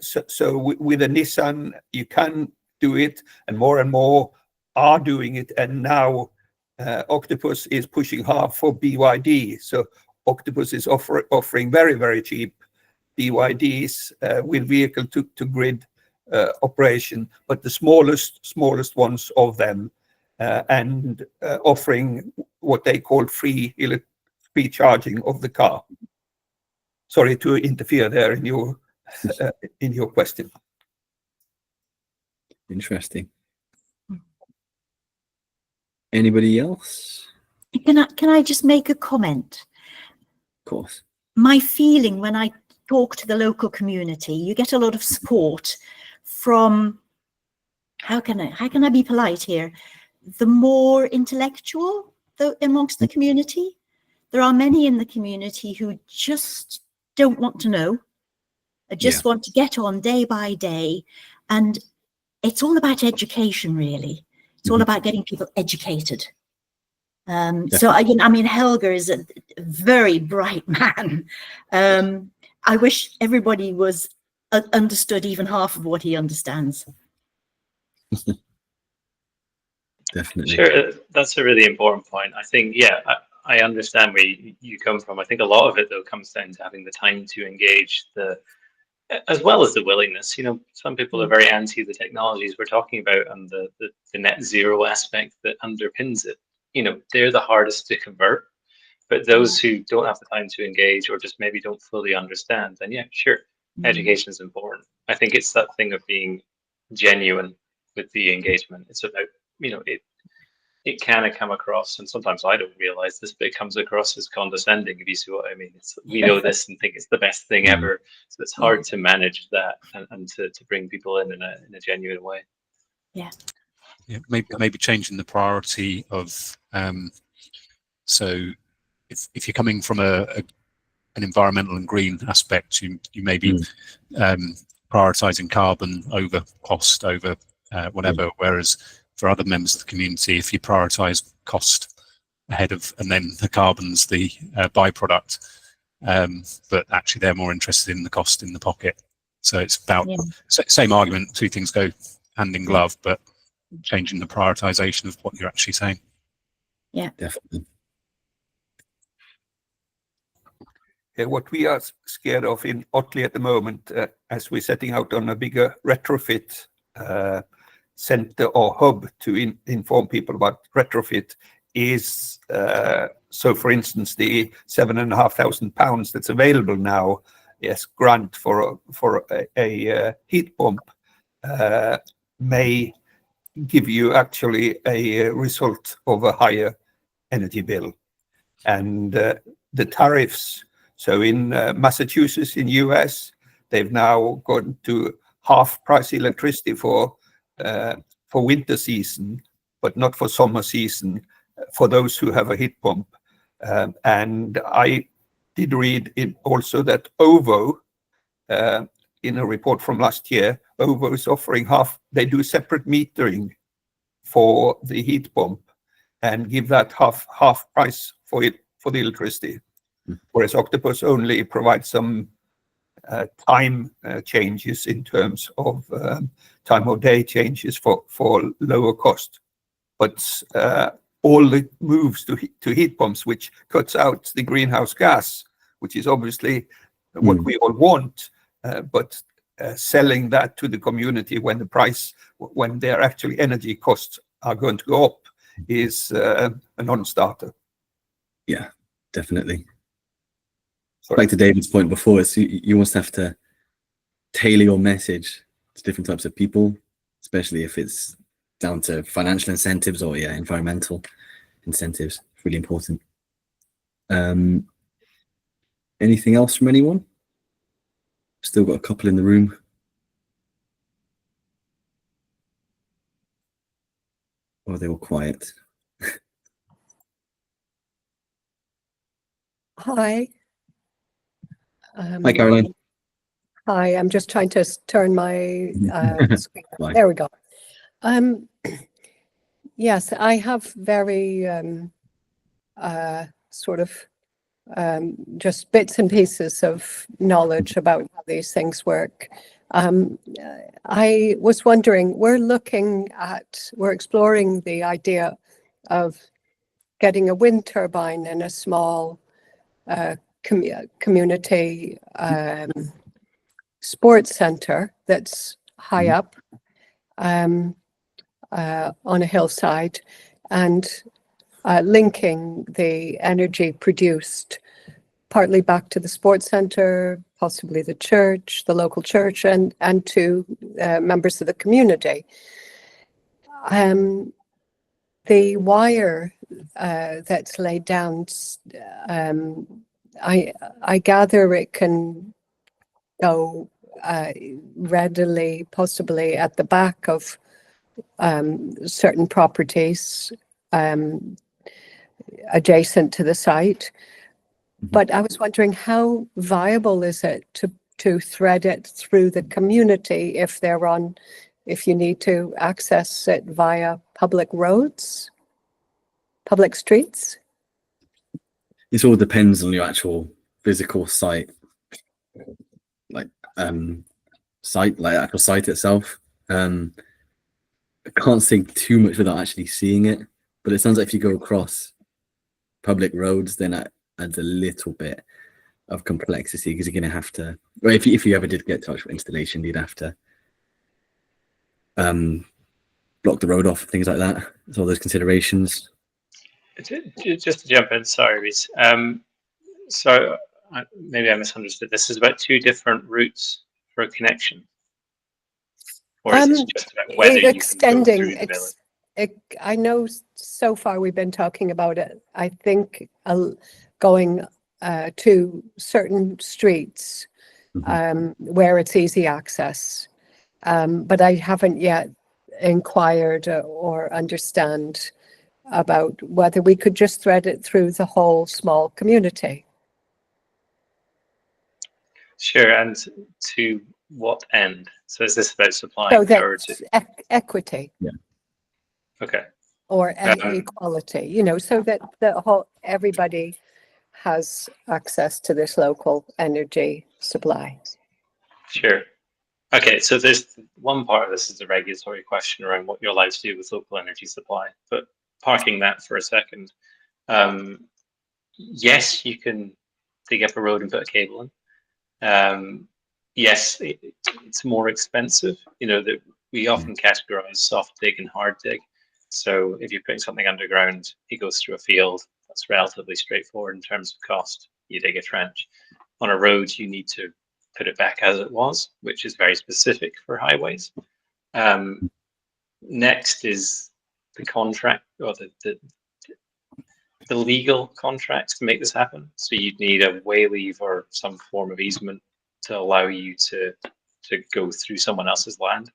So with a Nissan, you can do it, and more are doing it. And now Octopus is pushing hard for BYD. So Octopus is offering very, very cheap BYDs with vehicle to grid operation, but the smallest ones of them, and offering what they call free charging of the car. Sorry to interfere there in your question. Interesting. Anybody else? Can I just make a comment? Of course. My feeling when I talk to the local community, you get a lot of support from, how can I be polite here? The more intellectual amongst the community. There are many in the community who just don't want to know. Just want to get on day by day. And it's all about education, really. It's all about getting people educated. So, I mean, Helga is a very bright man. I wish everybody was understood even half of what he understands. Definitely. Sure, that's a really important point. I think, yeah, I understand where you come from. I think a lot of it, though, comes down to having the time to engage as well as the willingness. You know, some people are very anti the technologies we're talking about and the net zero aspect that underpins it. You know, they're the hardest to convert. But those who don't have the time to engage or just maybe don't fully understand, then yeah, sure, education is important. I think it's that thing of being genuine with the engagement. It's about, it can come across, and sometimes I don't realize this, but it comes across as condescending, if you see what I mean. We know this and think it's the best thing ever. So it's hard to manage that and to bring people in a genuine way. Yeah. Yeah, maybe changing the priority of so if you're coming from an environmental and green aspect, you may be prioritizing carbon over cost over whatever, whereas for other members of the community, if you prioritize cost ahead of, and then the carbon's the byproduct, but actually they're more interested in the cost in the pocket. So it's about same argument, two things go hand in glove, but changing the prioritization of what you're actually saying. Yeah, definitely. Yeah, what we are scared of in Otley at the moment, as we're setting out on a bigger retrofit center or hub to inform people about retrofit, is so for instance the £7,500 that's available now, yes, grant for a heat pump may give you actually a result of a higher energy bill. And the tariffs, so in Massachusetts in US, they've now gone to half price electricity for winter season, but not for summer season, for those who have a heat pump. And I did read it also that OVO, in a report from last year, OVO is offering they do separate metering for the heat pump and give that half price for the electricity. Whereas Octopus only provides some time changes in terms of time of day changes for lower cost. But all the moves to heat pumps, which cuts out the greenhouse gas, which is obviously what we all want, but selling that to the community when their actually energy costs are going to go up is a non-starter. Yeah, definitely. Back to David's point before, it's you almost have to tailor your message to different types of people, especially if it's down to financial incentives or environmental incentives. It's really important. Anything else from anyone? Still got a couple in the room. Or they were quiet. Hi. Hi, Caroline. Hi, I'm just trying to turn my screen. There we go. Yes, I have very sort of just bits and pieces of knowledge about how these things work. I was wondering, we're exploring the idea of getting a wind turbine in a small community sports center that's high up on a hillside, and linking the energy produced partly back to the sports center, possibly the church, the local church, and to members of the community. The wire that's laid down, I gather it can go readily, possibly at the back of certain properties adjacent to the site. But I was wondering, how viable is it to thread it through the community if you need to access it via public roads, public streets? This all depends on your actual physical site, actual site itself. I can't say too much without actually seeing it, but it sounds like if you go across public roads, then that adds a little bit of complexity, because you're going to have to, or if you ever did get to actual installation, you'd have to block the road off, things like that. There's all those considerations. Just to jump in, sorry, Reece. So maybe I misunderstood. This is about two different routes for a connection, or is this just about whether you can go extending. through the village? I know so far we've been talking about it. I think going to certain streets where it's easy access, but I haven't yet inquired or understand about whether we could just thread it through the whole small community. Sure, and to what end? So is this about supplying So power that's to? equity. Yeah. Okay. Or equality, you know, so that everybody has access to this local energy supply. Sure. Okay, so there's one part of this is a regulatory question around what you're allowed to do with local energy supply. But parking that for a second, yes, you can dig up a road and put a cable in. Yes, it's more expensive. You know, that we often categorize soft dig and hard dig. So if you're putting something underground, it goes through a field. That's relatively straightforward in terms of cost. You dig a trench. On a road, you need to put it back as it was, which is very specific for highways. Next is the contract, or the legal contracts to make this happen. So you'd need a way leave or some form of easement to allow you to go through someone else's land,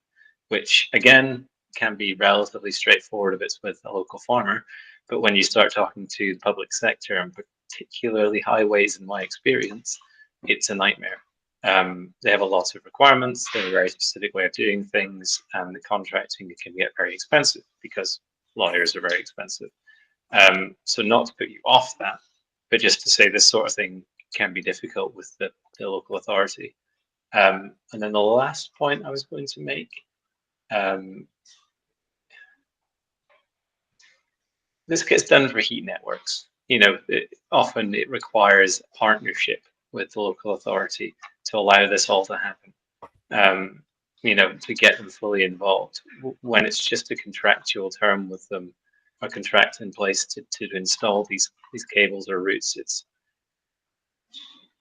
which again can be relatively straightforward if it's with a local farmer. But when you start talking to the public sector, and particularly highways, in my experience, it's a nightmare. They have a lot of requirements. They have a very specific way of doing things, and the contracting can get very expensive because lawyers are very expensive. So not to put you off that, but just to say this sort of thing can be difficult with the local authority. And then the last point I was going to make, this gets done for heat networks. You know, often it requires a partnership with the local authority to allow this all to happen. You know, to get them fully involved. When it's just a contractual term with them, a contract in place to install these cables or routes,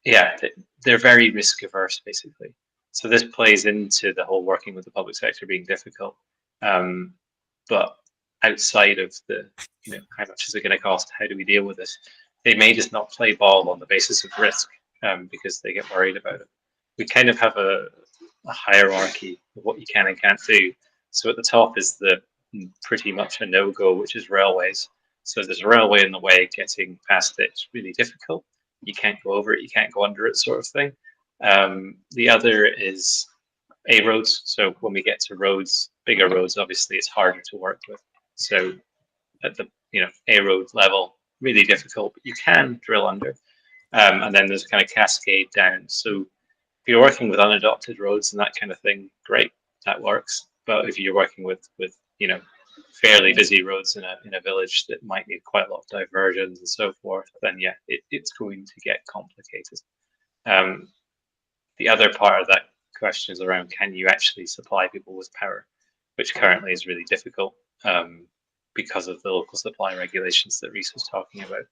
they're very risk averse basically. So this plays into the whole working with the public sector being difficult. But outside of the, you know, how much is it going to cost? How do we deal with this? They may just not play ball on the basis of risk because they get worried about it. We kind of have a hierarchy of what you can and can't do. So at the top is the pretty much a no-go, which is railways. So there's a railway in the way, getting past it's really difficult. You can't go over it, you can't go under it, sort of thing. The other is A roads. So when we get to roads, bigger roads, obviously it's harder to work with. So at the A road level, really difficult, but you can drill under. And then there's a kind of cascade down. So if you're working with unadopted roads and that kind of thing, great, that works. But if you're working with fairly busy roads in a village that might need quite a lot of diversions and so forth, then yeah, it's going to get complicated. The other part of that question is around, can you actually supply people with power, which currently is really difficult because of the local supply regulations that Reece was talking about.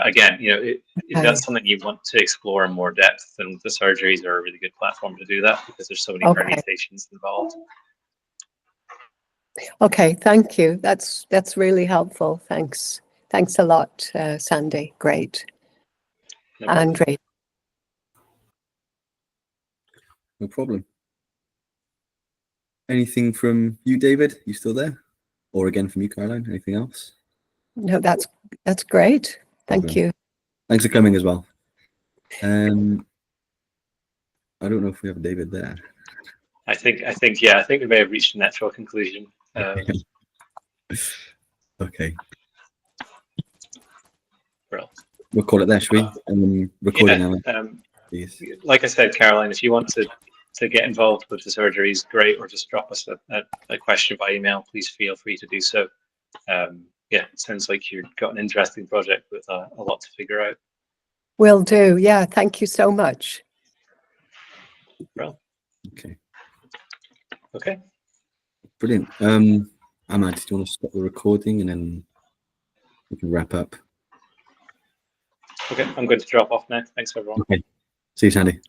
Again, if that's something you want to explore in more depth, then the surgeries are a really good platform to do that because there's so many permutations involved. Okay, thank you. That's really helpful. Thanks a lot, Sandy. Great. No Andre. No problem. Anything from you, David? You still there? Or again from you, Caroline? Anything else? No, that's great. Thank you. Thanks for coming as well. I don't know if we have David there. I think we may have reached a natural conclusion. Okay. Well, we'll call it there, shall we? Recording now. Please. Like I said, Caroline, if you want to get involved with the surgeries, great, or just drop us a question by email, please feel free to do so. It sounds like you've got an interesting project with a lot to figure out. Will do. Yeah, thank you so much. Well. Okay. Okay. Brilliant. Ahmad, do you want to stop the recording and then we can wrap up. Okay, I'm going to drop off now. Thanks, everyone. Okay. See you, Sandy.